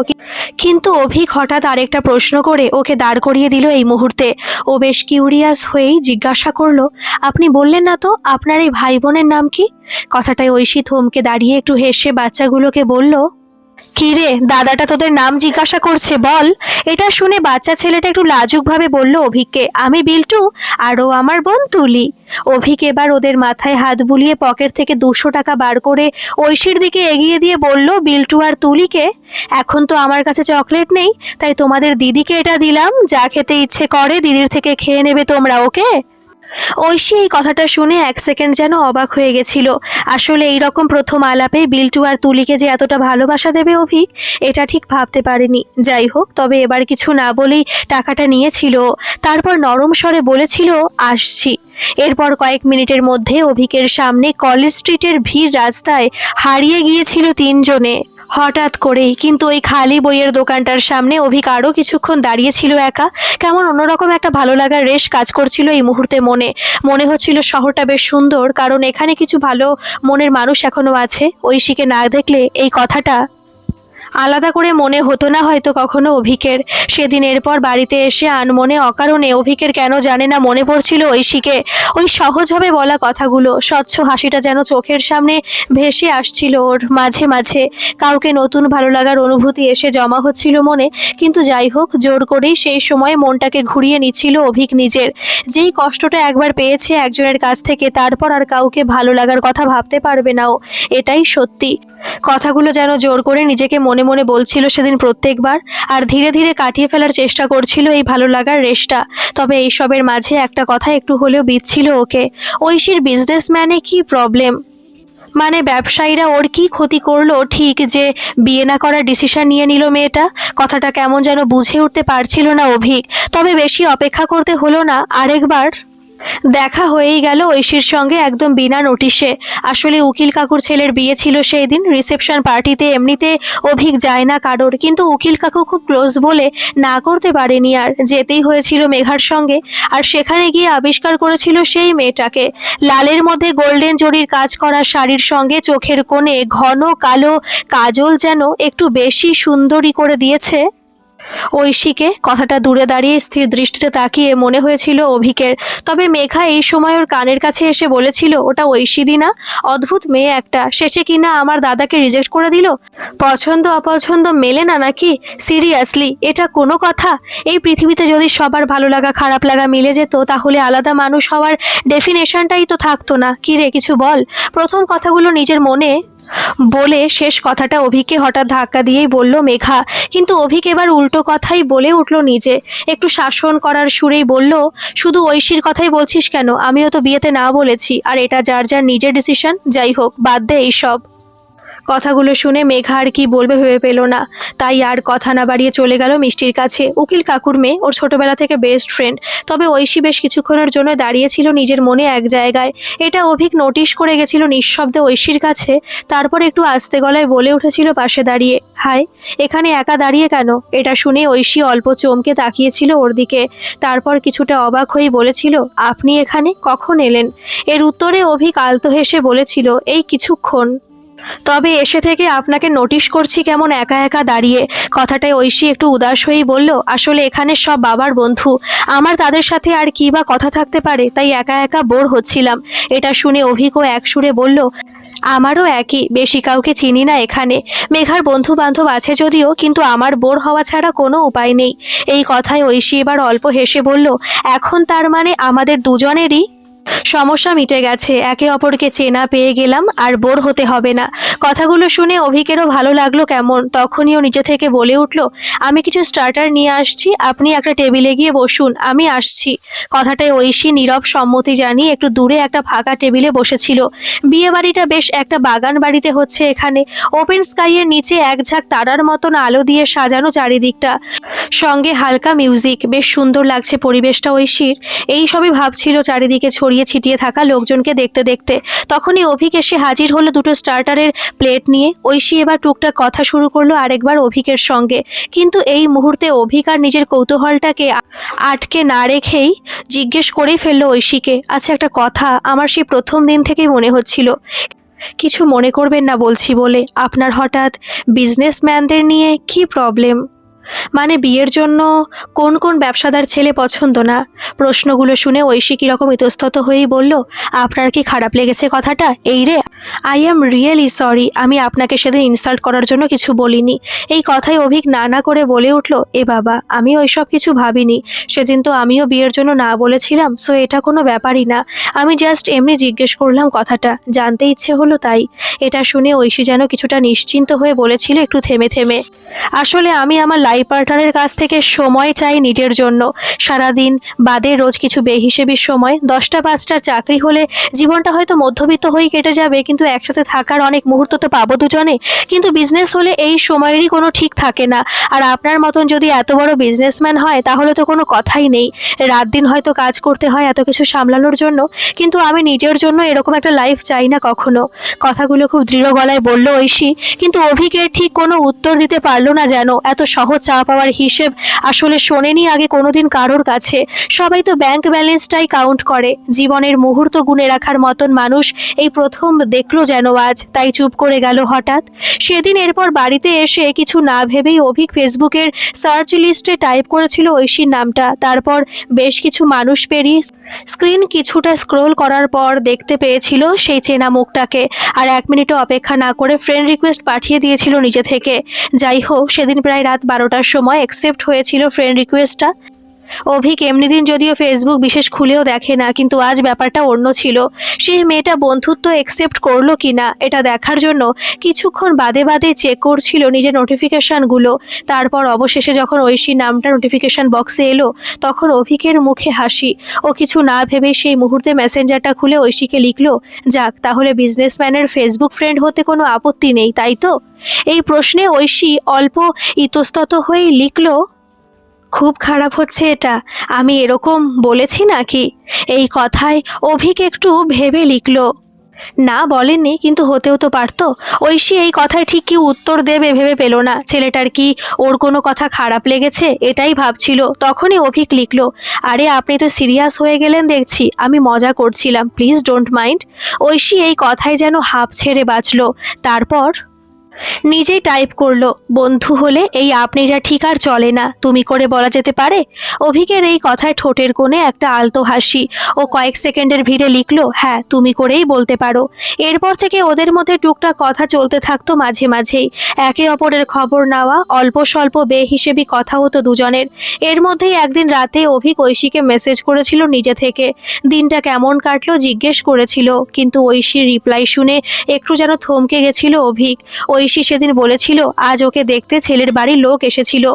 S1: কিন্তু অভিক হঠাৎ আরেকটা প্রশ্ন করে ওকে দাঁড় করিয়ে দিল এই মুহূর্তে। ও বেশ কিউরিয়াস হয়েই জিজ্ঞাসা করলো, আপনি বললেন না তো আপনার এই ভাই বোনের নাম কি? কথাটায় ঐশী থমকে দাঁড়িয়ে একটু হেসে বাচ্চাগুলোকে বলল, কি রে, দাদাটা তোদের নাম জিজ্ঞাসা করছে, বল। এটা শুনে বাচ্চা ছেলেটা একটু লাজুকভাবে বলল অভিককে, আমি বিল্টু, আর ও আমার বোন তুলি। অভিক এবার ওদের মাথায় হাত বুলিয়ে পকেট থেকে 200 টাকা বার করে ঐশীর দিকে এগিয়ে দিয়ে বলল, বিল্টু আর তুলিকে, এখন তো আমার কাছে চকলেট নেই, তাই তোমাদের দিদিকে এটা দিলাম, যা খেতে ইচ্ছে করে দিদির থেকে খেয়ে নেবে তোমরা, ওকে? ঐশী এই কথাটা শুনে এক সেকেন্ড যেন অবাক হয়ে গেছিল। আসলে এই রকম প্রথম আলাপে বিল্টু আর তুলিকে যে এতটা ভালোবাসা দেবে অভিক, এটা ঠিক ভাবতে পারেনি। যাই হোক, তবে এবার কিছু না বলেই টাকাটা নিয়েছিল। তারপর নরম স্বরে বলেছিল, আসছি। এরপর কয়েক মিনিটের মধ্যে অভিকের সামনে কলেজ স্ট্রিটের ভিড় রাস্তায় হারিয়ে গিয়েছিল তিনজনে। হঠাৎ করেই কিন্তু ওই খালি বইয়ের দোকানটার সামনে অভিক আরও কিছুক্ষণ দাঁড়িয়েছিল একা। কেমন অন্যরকম একটা ভালো লাগার রেশ কাজ করছিল এই মুহূর্তে মনে। মনে হচ্ছিল শহরটা বেশ সুন্দর, কারণ এখানে কিছু ভালো মনের মানুষ এখনো আছে। ঐশীকে না দেখলে এই কথাটা আলাদা করে মনে হতো না হয়তো কখনো অভিকের। সেদিন এরপর বাড়িতে এসে আনমনে অকারণে অভিকের কেন জানে না মনে পড়ছিল ঐশীকে। ওই সহজভাবে বলা কথাগুলো, স্বচ্ছ হাসিটা যেন চোখের সামনে ভেসে আসছিল ওর। মাঝে মাঝে কাউকে নতুন ভালো লাগার অনুভূতি এসে জমা হচ্ছিল মনে, কিন্তু যাই হোক, জোর করেই সেই সময় মনটাকে ঘুরিয়ে নিচ্ছিল অভিক নিজের। যেই কষ্টটা একবার পেয়েছে একজনের কাছ থেকে, তারপর আর কাউকে ভালো লাগার কথা ভাবতে পারবে না ও, এটাই সত্যি। কথাগুলো যেন জোর করে নিজেকে মনে মনে বলছিল সেদিন প্রত্যেকবার, আর ধীরে ধীরে কাটিয়ে ফেলার চেষ্টা করছিল এই ভালো লাগার রেশটা। তবে এইসবের মাঝে একটা কথা একটু হলেও বিচ্ছিল ওকে। ঐশীর বিজনেসম্যানে কি প্রবলেম? মানে ব্যবসায়ীরা ওর কি ক্ষতি করলো ঠিক যে বিয়ে না করার ডিসিশন নিয়ে নিল মেয়েটা? কথাটা কেমন যেন বুঝে উঠতে পারছিল না অভিক। তবে বেশি অপেক্ষা করতে হলো না, আরেকবার দেখা হয়েই গেল ঐশীর সঙ্গে একদম বিনা নোটিশে। আসলে উকিল কাকুর ছেলের বিয়ে ছিল সেই দিন। রিসেপশন পার্টিতে এমনিতে অভিক যায় না কারোর, কিন্তু উকিল কাকু খুব ক্লোজ বলে না করতে পারেনি, আর যেতেই হয়েছিল মেঘার সঙ্গে। আর সেখানে গিয়ে আবিষ্কার করেছিল সেই মেয়েটাকে, লালের মধ্যে গোল্ডেন জরির কাজ করা শাড়ির সঙ্গে চোখের কোণে ঘন কালো কাজল যেন একটু বেশি সুন্দরী করে দিয়েছে ঐশীকে। কথাটা দূরে দাঁড়িয়ে স্থির দৃষ্টিতে তাকিয়ে মনে হয়েছিল অভিকের। তবে মেঘা এই সময় ওর কানের কাছে এসে বলেছিল, ওটা ঐশীদি না? অদ্ভুত মেয়ে একটা, শেষে কিনা আমার দাদাকে রিজেক্ট করে দিল। পছন্দ অপছন্দ মেলে না নাকি? সিরিয়াসলি এটা কোনো কথা? এই পৃথিবীতে যদি সবার ভালো লাগা খারাপ লাগা মিলে যেত, তাহলে আলাদা মানুষ হওয়ার ডেফিনেশনটাই তো থাকতো না। কি রে, কিছু বল। প্রথম কথাগুলো নিজের মনে বলে শেষ কথাটা অভিককে হঠাৎ ধাক্কা দিয়েই বলল মেঘা। কিন্তু অভিক এবার উল্টো কথাই বলে উঠল নিজে, একটু শাসন করার সুরেই বলল, শুধু ঐশীর কথাই বলছিস কেন? আমিও তো বিয়েতে না বলেছি, আর এটা যার যার নিজের ডিসিশন। যাই হোক, বাদ দে এইসব। কথাগুলো শুনে মেঘা আর কি বলবে ভেবে পেল না, তাই আর কথা না বাড়িয়ে চলে গেল মিষ্টির কাছে। উকিল কাকুর মেয়ে, ওর ছোটবেলা থেকে বেস্ট ফ্রেন্ড। তবে ঐশী বেশ কিছুক্ষণের জন্য দাঁড়িয়েছিল নিজের মনে এক জায়গায়। এটা অভিক নোটিশ করে গেছিল নিঃশব্দে ঐশীর কাছে। তারপর একটু আস্তে গলায় বলে উঠেছিল পাশে দাঁড়িয়ে, হাই, এখানে একা দাঁড়িয়ে কেন? এটা শুনে ঐশী অল্প চমকে তাকিয়েছিল ওর দিকে। তারপর কিছুটা অবাক হয়ে বলেছিল, আপনি এখানে কখন এলেন? এর উত্তরে অভিক আলতো হেসে বলেছিল, এই কিছুক্ষণ। তবে এসে থেকে আপনাকে নোটিশ করছি কেমন একা একা দাঁড়িয়ে। কথাটায় ঐশী একটু উদাস হয়েই বলল, আসলে এখানে সব বাবার বন্ধু, আমার তাদের সাথে আর কি বা কথা থাকতে পারে, তাই একা একা বোর হচ্ছিলাম। এটা শুনে অভিকও এক সুরে বলল, আমারও একই, বেশি কাউকে চিনি না এখানে। মেঘার বন্ধু বান্ধব আছে যদিও, কিন্তু আমার বোর হওয়া ছাড়া কোনো উপায় নেই। এই কথায় ঐশী এবার অল্প হেসে বলল, এখন তার মানে আমাদের দুজনেরই সমস্যা মিটে গেছে, একে অপরকে চেনা পেয়ে গেলাম, আর বোর হতে হবে না। কথাগুলো শুনে অভিকেরও ভালো লাগলো কেমন। তখনই ও নিজে থেকে বলে উঠল, আমি কিছু স্টার্টার নিয়ে আসছি, আপনি একটা টেবিলে গিয়ে বসুন, আমি আসছি। কথাটায় ঐশী নীরব সম্মতি জানিয়ে একটু দূরে একটা ফাঁকা টেবিলে বসেছিল। বিয়ে বাড়িটা বেশ একটা বাগান বাড়িতে হচ্ছে এখানে। ওপেন স্কাইয়ের নিচে এক ঝাঁক তারার মতন আলো দিয়ে সাজানো চারিদিকটা, সঙ্গে হালকা মিউজিক। বেশ সুন্দর লাগছে পরিবেশটা ঐশীর। এই সবই ভাবছিল চারিদিকে ছড়িয়ে ছিটিয়ে থাকা লোকজনকে দেখতে দেখতে। তখনই অভিক এসে হাজির হলো দুটো স্টার্টারের প্লেট নিয়ে। ঐশী এবার টুকটাক কথা শুরু করলো আরেকবার অভিকের সঙ্গে। কিন্তু এই মুহূর্তে অভিক আর নিজের কৌতূহলটাকে আটকে না রেখেই জিজ্ঞেস করেই ফেললো ঐশীকে, আচ্ছা একটা কথা, আমার সেই প্রথম দিন থেকেই মনে হচ্ছিল, কিছু মনে করবেন না বলছি বলে, আপনার হঠাৎ বিজনেসম্যানদের নিয়ে কি প্রবলেম? মানে বিয়ের জন্য কোন কোন ব্যবসাদার ছেলে পছন্দ না? প্রশ্নগুলো শুনে ঐশী কিরকম ইতস্তত হয়েই বলল, আপনার কি খারাপ লেগেছে কথাটা? এই রে, আই অ্যাম রিয়েলি সরি, আমি আপনাকে সেদিন ইনসাল্ট করার জন্য কিছু বলিনি। এই কথাই অভিক না না করে বলে উঠল, এ বাবা, আমি ওইসব কিছু ভাবিনি। সেদিন তো আমিও বিয়ের জন্য না বলেছিলাম, সো এটা কোনো ব্যাপারই না। আমি জাস্ট এমনি জিজ্ঞেস করলাম কথাটা, জানতে ইচ্ছে হলো তাই। এটা শুনে ঐশী যেন কিছুটা নিশ্চিন্ত হয়ে বলেছিল একটু থেমে থেমে, আসলে আমি আমার লাইফ লাইফ পার্টনারের কাছ থেকে সময় চাই নিজের জন্য। সারাদিন বাদে রোজ কিছু বেহিসেবি সময়। 10টা 5টার চাকরি হলে জীবনটা হয়তো মধ্যবিত্ত হয়েই কেটে যাবে, কিন্তু একসাথে থাকার অনেক মুহূর্ত তো পাবো দুজনে। কিন্তু বিজনেস হলে এই সময়েরই কোনো ঠিক থাকে না। আর আপনার মতন যদি এত বড় বিজনেসম্যান হয় তাহলে তো কোনো কথাই নেই। রাত দিন হয়তো কাজ করতে হয় এত কিছু সামলানোর জন্য, কিন্তু আমি নিজের জন্য এরকম একটা লাইফ চাই না কখনো। কথাগুলো খুব দৃঢ় গলায় বলল ঐশী, কিন্তু অভিকের ঠিক কোনো উত্তর দিতে পারলো না যেন। এত সহজ চা পাওয়ার হিসেব আসলে শোনেনি আগে কোনোদিন কারোর কাছে। সবাই তো ব্যাংক ব্যালেন্সটাই কাউন্ট করে, জীবনের মুহূর্ত গুণে রাখার মতন মানুষ এই প্রথম দেখলো যেন আজ। তাই চুপ করে গেল হঠাৎ। সেদিন এরপর বাড়িতে এসে কিছু না ভেবেই অভিক ফেসবুকের সার্চ লিস্টে টাইপ করেছিল ঐশীর নামটা। তারপর বেশ কিছু মানুষ পেরিয়ে স্ক্রিন কিছুটা স্ক্রোল করার পর দেখতে পেয়েছিল সেই চেনা মুখটাকে। আর 1 মিনিটও অপেক্ষা না করে ফ্রেন্ড রিকোয়েস্ট পাঠিয়ে দিয়েছিল নিজে থেকে। যাই হোক, সেদিন প্রায় রাত 12টার সময় অ্যাকসেপ্ট হয়েছিল ফ্রেন্ড রিকোয়েস্টটা। অভিক এমনি দিন যদিও ফেসবুক বিশেষ খুলেও দেখে না, কিন্তু আজ ব্যাপারটা অন্য ছিল। সেই মেয়েটা বন্ধুত্ব অ্যাকসেপ্ট করলো কিনা এটা দেখার জন্য কিছুক্ষণ বাদে বাদে চেক করছিল নিজের নোটিফিকেশানগুলো। তারপর অবশেষে যখন ঐশীর নামটা নোটিফিকেশান বক্সে এলো তখন অভিকের মুখে হাসি। ও কিছু না ভেবে সেই মুহূর্তে মেসেঞ্জারটা খুলে ঐশীকে লিখলো, যাক তাহলে বিজনেসম্যানের ফেসবুক ফ্রেন্ড হতে কোনো আপত্তি নেই, তাই তো? এই প্রশ্নে ঐশী অল্প ইতস্তত হয়ে লিখলো, খুব খারাপ হচ্ছে এটা, আমি এরকম বলেছি নাকি? এই কথায় অভিক একটু ভেবে লিখল, না বলেননি, কিন্তু হতেও তো পারতো। ঐশী এই কথায় ঠিক কি উত্তর দেবে ভেবে পেল না। ছেলেটার কি ওর কোনো কথা খারাপ লেগেছে এটাই ভাবছিল। তখনই অভিক লিখল, আরে আপনি তো সিরিয়াস হয়ে গেলেন দেখছি, আমি মজা করছিলাম, প্লিজ ডোন্ট মাইন্ড। ঐশী এই কথায় যেন হাঁপ ছেড়ে বাঁচল। তারপর নিজেই টাইপ করলো, বন্ধু হলে এই আপনিরা ঠিক আর চলে না, তুমি করে বলা যেতে পারে। অভিকের এই কথায় ঠোঁটের কোণে একটা আলতো হাসি। ও কয়েক সেকেন্ডের ভিড়ে লিখলো, হ্যাঁ তুমি করেই বলতে পারো। এরপর থেকে ওদের মধ্যে টুকটাক কথা চলতে থাকতো মাঝে মাঝেই। একে অপরের খবর নেওয়া, অল্প স্বল্প বেহিসেবি কথা হতো দুজনের। এর মধ্যেই একদিন রাতে অভিক ঐশীকে মেসেজ করেছিল নিজে থেকে। দিনটা কেমন কাটলো জিজ্ঞেস করেছিল, কিন্তু ঐশীর রিপ্লাই শুনে একটু যেন থমকে গেছিল অভিক। ঐশী সেদিন বলেছিল আজ ওকে দেখতে ছেলের বাড়ির লোক এসেছিল।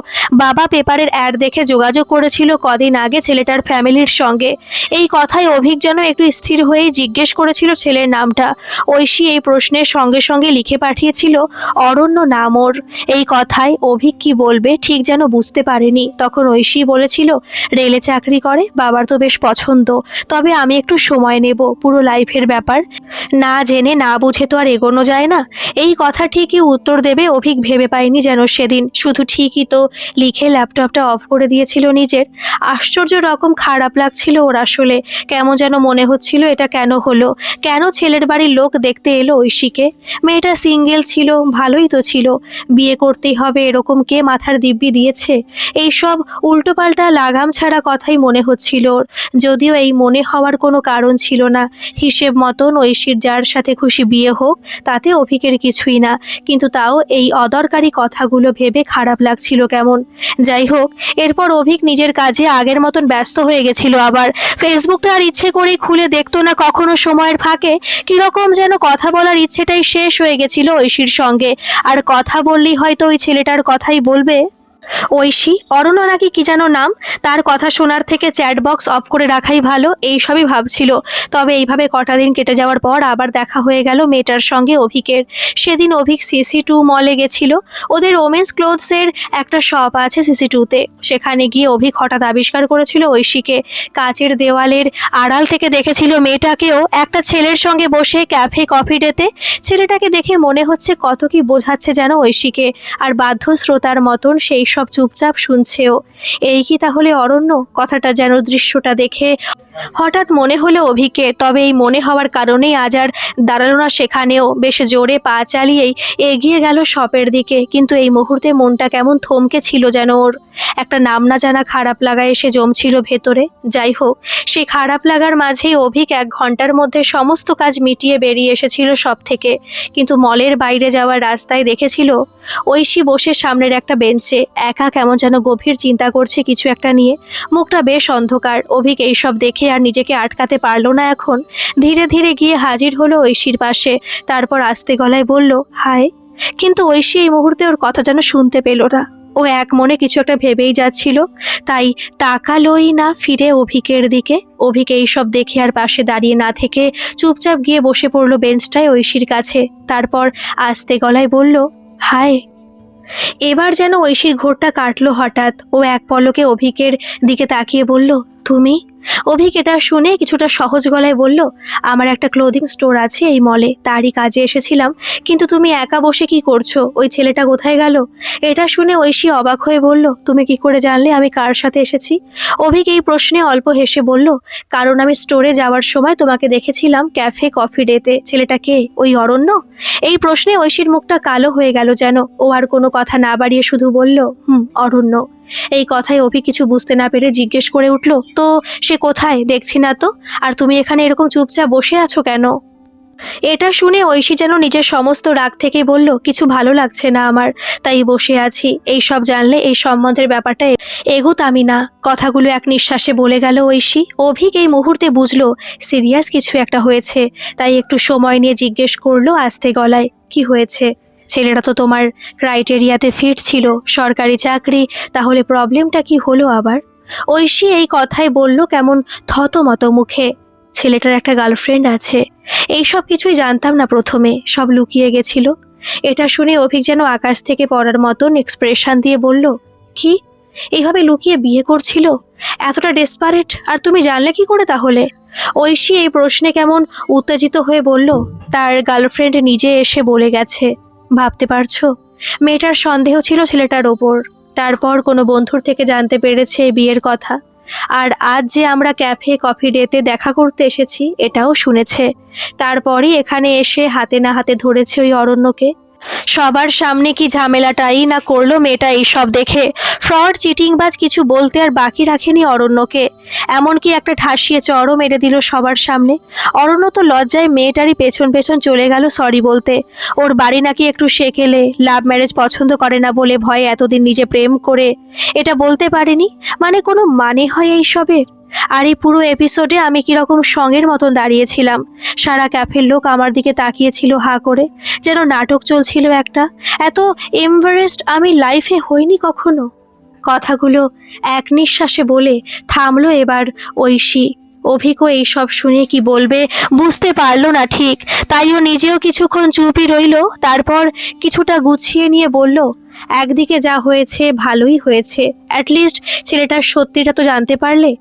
S1: বাবা পেপারের অ্যাড দেখে যোগাযোগ করেছিল কদিন আগে ছেলেটার ফ্যামিলির সঙ্গে। এই কথায় অভিক যেন একটু স্থির হয়ে জিজ্ঞেস করেছিল ছেলের নামটা। ঐশী এই প্রশ্নের সঙ্গে সঙ্গে লিখে পাঠিয়েছিল, অরণ্য নাম ওর। এই কথায় অভিক কি বলবে ঠিক যেন বুঝতে পারেনি। তখন ঐশী বলেছিল, রেলে চাকরি করে, বাবার তো বেশ পছন্দ, তবে আমি একটু সময় নেব, পুরো লাইফের ব্যাপার, না জেনে না বুঝে তো আর এগোনো যায় না। এই কথা ঠিকই উত্তর দেবে অভিক ভেবে পায়নি যেন সেদিন। শুধু ঠিকই তো লিখে ল্যাপটপটা অফ করে দিয়েছিল নিজের। আশ্চর্য রকম খারাপ লাগছিল ওর আসলে। কেমন যেন মনে হচ্ছিল এটা কেন হলো, কেন ছেলের বাড়ির লোক দেখতে এলো ঐশীকে। মেয়েটা সিঙ্গেল ছিল, ভালোই তো ছিল, বিয়ে করতেই হবে এরকম কে মাথার দিব্যি দিয়েছে? এইসব উল্টোপাল্টা লাগাম ছাড়া কথাই মনে হচ্ছিল ওর। যদিও এই মনে হওয়ার কোনো কারণ ছিল না। হিসেব মতন ঐশীর যার সাথে খুশি বিয়ে হোক, তাতে অভিকের কিছুই না, কিন্তু তাও এই অদরকারি কথাগুলো ভেবে খারাপ লাগছিল কেমন। যাই হোক, এরপর অভিক নিজের কাজে আগের মতন ব্যস্ত হয়ে গেছিল আবার। ফেসবুকটা আর ইচ্ছে করেই খুলে দেখতো না কখনো সময়ের ফাঁকে। কিরকম যেন কথা বলার ইচ্ছেটাই শেষ হয়ে গেছিল ঐশীর সঙ্গে। আর কথা বললেই হয়তো ওই ছেলেটার কথাই বলবে। ঐশী, অরণ্য নাকি কি যেন নাম, তার কথা শোনার থেকে চ্যাট বক্স অফ করে রাখাই ভালো, এইসবই ভাবছিল। তবে এইভাবে কটা দিন কেটে যাওয়ার পর আবার দেখা হয়ে গেল মেয়েটার সঙ্গে অভিকের। সেদিন অভিক CC2 মলে গেছিল। ওদের ওমেন্স ক্লোথসের একটা শপ আছে CC2-তে। সেখানে গিয়ে অভিক হঠাৎ আবিষ্কার করেছিল ঐশীকে। কাচের দেওয়ালের আড়াল থেকে দেখেছিল মেয়েটাকেও একটা ছেলের সঙ্গে বসে ক্যাফে কফি ডেতে। ছেলেটাকে দেখে মনে হচ্ছে কত কি বোঝাচ্ছে যেন ঐশীকে, আর বাধ্য শ্রোতার মতন সেই সব চুপচাপ শুনছেও। এই কি তাহলে অরণ্য? কথাটা যেন দৃশ্যটা দেখে হঠাৎ মনে হলো অভিকে। তবে এই মনে হওয়ার কারণেই আজ আর দাঁড়ালো না সেখানেও, বেশ জোরে পা চালিয়েই এগিয়ে গেল শপের দিকে। কিন্তু এই মুহূর্তে মনটা কেমন থমকে ছিল যেন ওর। একটা নাম না জানা খারাপ লাগা এসে জমছিল ভেতরে। যাই হোক, সেই খারাপ লাগার মাঝেই অভিক 1 ঘন্টার মধ্যে সমস্ত কাজ মিটিয়ে বেরিয়ে এসেছিল সব থেকে। কিন্তু মলের বাইরে যাওয়ার রাস্তায় দেখেছিল ঐশী বসে সামনের একটা বেঞ্চে একা কেমন যেন গভীর চিন্তা করছে কিছু একটা নিয়ে। মুখটা বেশ অন্ধকার। অভিক এইসব দেখে আর নিজেকে আটকাতে পারলো না এখন। ধীরে ধীরে গিয়ে হাজির হলো ঐশীর পাশে। তারপর আস্তে গলায় বলল, হাই। কিন্তু ঐশী এই মুহূর্তে ওর কথা যেন শুনতে পেল না। ও এক মনে কিছু একটা ভেবেই যাচ্ছিল, তাই তাকালোই না ফিরে অভিকের দিকে। অভিক এইসব দেখে আর পাশে দাঁড়িয়ে না থেকে চুপচাপ গিয়ে বসে পড়ল বেঞ্চটায় ঐশীর কাছে। তারপর আস্তে গলায় বলল, হাই। এবার যেন ঐশীর ঘোরটা কাটলো হঠাৎ। ও এক পলকে অভিকের দিকে তাকিয়ে বলল, তুমি? অভিক এটা শুনে কিছুটা সহজ গলায় বলল, আমার একটা ক্লোদিং স্টোর আছে এই মলে, তারই কাজে এসেছিলাম। কিন্তু তুমি একা বসে কি করছো? ওই ছেলেটা কোথায় গেল? এটা শুনে ঐশী অবাক হয়ে বলল, তুমি কি করে জানলে আমি কার সাথে এসেছি? অভিক এই প্রশ্নে অল্প হেসে বলল, কারণ আমি স্টোরে যাওয়ার সময় তোমাকে দেখেছিলাম ক্যাফে কফি ডেতে। ছেলেটা কে? ওই অরণ্য? এই প্রশ্নে ঐশীর মুখটা কালো হয়ে গেল যেন। ও আর কোনো কথা না বাড়িয়ে শুধু বলল, অরণ্য। এই কথায় অভি কিছু বুঝতে না পেরে জিজ্ঞেস করে উঠল, তো সে কোথায়? দেখছি না তো। আর তুমি এখানে এরকম চুপচাপ বসে আছো কেন? এটা শুনে ঐশী যেন নিজের সমস্ত রাগ থেকে বলল, কিছু ভালো লাগছে না আমার, তাই বসে আছি। এই সব জানলে এই সম্বন্ধের ব্যাপারটা এগোতামই না। কথাগুলো এক নিঃশ্বাসে বলে গেল ঐশী। অভিক এই মুহূর্তে বুঝলো সিরিয়াস কিছু একটা হয়েছে, তাই একটু সময় নিয়ে জিজ্ঞেস করলো আস্তে গলায়, কি হয়েছে? ছেলেটা তো তোমার ক্রাইটেরিয়াতে ফিট ছিল, সরকারি চাকরি, তাহলে প্রবলেমটা কি হলো আবার? ঐশী এই কথাই বলল কেমন থতমত মুখে। ছেলেটার একটা গার্লফ্রেন্ড আছে। এইসব কিছুই জানতাম না প্রথমে, সব লুকিয়ে গেছিল। এটা শুনে অভিক যেন আকাশ থেকে পড়ার মতন এক্সপ্রেশন দিয়ে বলল, কি? এইভাবে লুকিয়ে বিয়ে করছিল? এতটা ডেসপারেট? আর তুমি জানলে কি করে তাহলে? ঐশী এই প্রশ্নে কেমন উত্তেজিত হয়ে বলল, তার গার্লফ্রেন্ড নিজে এসে বলে গেছে। ভাবতে পারছো? মেয়েটার সন্দেহ ছিল ছেলেটার ওপর। তারপর কোনো বন্ধুর থেকে জানতে পেরেছে এই বিয়ের কথা। আর আজ যে আমরা ক্যাফে কফি ডেতে দেখা করতে এসেছি এটাও শুনেছে। তারপরই এখানে এসে হাতে না হাতে ধরেছে ওই অরণ্যকে। সবার সামনে কি ঝামেলাটাই না করলো মেয়েটা। এইসব দেখে ফ্রড চিটিংবাজ কিছু বলতে আর বাকি রাখেনি অরণ্যকে। এমনকি একটা ঠাসিয়ে চড়ও মেরে দিল সবার সামনে। অরণ্য তো লজ্জায় মেয়েটারই পেছন পেছন চলে গেল সরি বলতে। ওর বাড়ি নাকি একটু সেকেলে, লাভ ম্যারেজ পছন্দ করে না বলে ভয়ে এতদিন নিজে প্রেম করে এটা বলতে পারেনি। মানে কোনো মানে হয় এইসবের? আর এই পুরো এপিসোডে আমি কিরকম সঙ্গের মতন দাঁড়িয়েছিলাম। সারা ক্যাফের লোক আমার দিকে তাকিয়েছিল হা করে, যেন নাটক চলছিল একটা। এত এমবারেসড আমি লাইফে হইনি কখনো। কথাগুলো এক নিঃশ্বাসে বলে থামলো এবার ঐশী। অভিকও এইসব শুনে কি বলবে বুঝতে পারলো না ঠিক, তাই ও নিজেও কিছুক্ষণ চুপই রইল। তারপর কিছুটা গুছিয়ে নিয়ে বলল, একদিকে যা হয়েছে ভালোই হয়েছে, অ্যাটলিস্ট ছেলেটার সত্যিটা তো জানতে পারলে।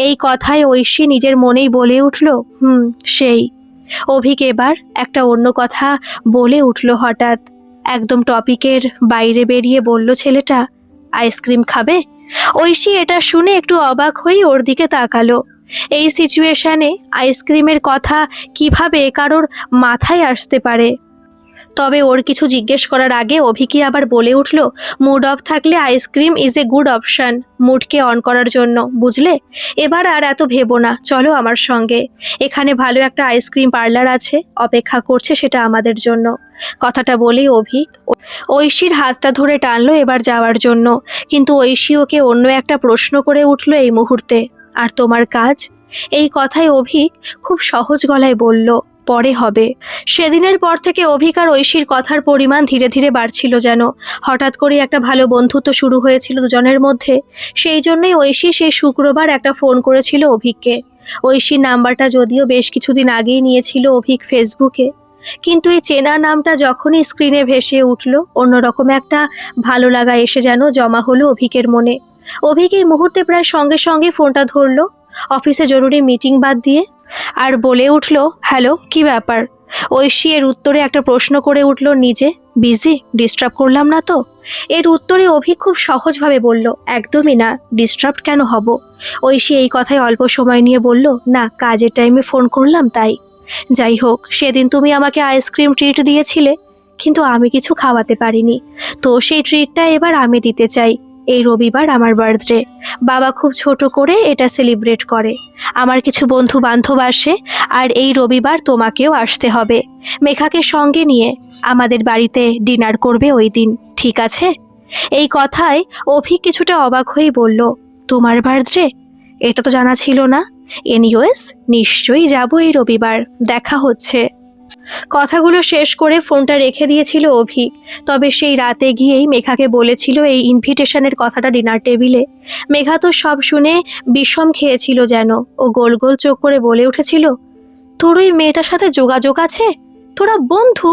S1: এই কথায় ঐশী নিজের মনেই বলে উঠল, সেই। অভিক এবার একটা অন্য কথা বলে উঠল হঠাৎ, একদম টপিকের বাইরে বেরিয়ে বলল ছেলেটা, আইসক্রিম খাবে? ঐশী এটা শুনে একটু অবাক হয়ে ওর দিকে তাকালো। এই সিচুয়েশনে আইসক্রিমের কথা কিভাবে কারোর মাথায় আসতে পারে? তবে ওর কিছু জিজ্ঞেস করার আগে অভিকী আবার বলে উঠল, মুড অফ থাকলে ice cream is a good option, মুডকে অন করার জন্য, বুঝলে? এবার আর এত ভেবো না, চলো আমার সঙ্গে। এখানে ভালো একটা আইসক্রিম পার্লার আছে, অপেক্ষা করছে সেটা আমাদের জন্য। কথাটা বলেই অভিক ঐশীর হাতটা ধরে টানলো এবার যাওয়ার জন্য। কিন্তু ঐশী ওকে অন্য একটা প্রশ্ন করে উঠল এই মুহূর্তে, আর তোমার কাজ? এই কথায় অভিক খুব সহজ গলায় বলল, পরে হবে। সেদিনের পর থেকে অভিক আর ঐশীর কথার পরিমাণ ধীরে ধীরে বাড়ছিল যেন। হঠাৎ করে একটা ভালো বন্ধুত্ব শুরু হয়েছিল দুজনের মধ্যে। সেই জন্যই ঐশী সেই শুক্রবার একটা ফোন করেছিল অভিককে। ঐশীর নাম্বারটা যদিও বেশ কিছুদিন আগেই নিয়েছিল অভিক ফেসবুকে, কিন্তু এই চেনা নামটা যখনই স্ক্রিনে ভেসে উঠল অন্যরকম একটা ভালো লাগা এসে যেন জমা হলো অভিকের মনে। অভিক এই মুহূর্তে প্রায় সঙ্গে সঙ্গে ফোনটা ধরলো, অফিসে জরুরি মিটিং বাদ দিয়ে, আর বলে উঠল, হ্যালো, কি ব্যাপার? ঐশী এর উত্তরে একটা প্রশ্ন করে উঠল নিজে, বিজি? ডিস্টার্ব করলাম না তো? এর উত্তরে অভিক খুব সহজভাবে বলল, একদমই না, ডিস্টার্ব কেন হব? ঐশী এই কথায় অল্প সময় নিয়ে বলল, না, কাজের টাইমে ফোন করলাম তাই। যাই হোক, সেদিন তুমি আমাকে আইসক্রিম ট্রিট দিয়েছিলে, কিন্তু আমি কিছু খাওয়াতে পারিনি, তো সেই ট্রিটটা এবার আমি দিতে চাই। এই রবিবার আমার বার্থডে, বাবা খুব ছোট করে এটা সেলিব্রেট করে। আমার কিছু বন্ধু বান্ধব আসে, আর এই রবিবার তোমাকেও আসতে হবে। মেঘাকে সঙ্গে নিয়ে আমাদের বাড়িতে ডিনার করবে ওই দিন, ঠিক আছে? এই কথায় অভি কিছুটা অবাক হয়েই বলল, তোমার বার্থডে? এটা তো জানা ছিল না। এনিওয়েজ, নিশ্চয়ই যাব এই রবিবার, দেখা হচ্ছে। কথাগুলো শেষ করে ফোনটা রেখে দিয়েছিল অভিক। তবে সেই রাতে গিয়েই মেঘাকে বলেছিল এই ইনভিটেশনের কথাটা ডিনার টেবিলে। মেঘা তো সব শুনে বিষম খেয়েছিল যেন। ও গোল গোল চোখ করে বলে উঠেছিল, তোর ওই মেয়েটার সাথে যোগাযোগ আছে? তোরা বন্ধু?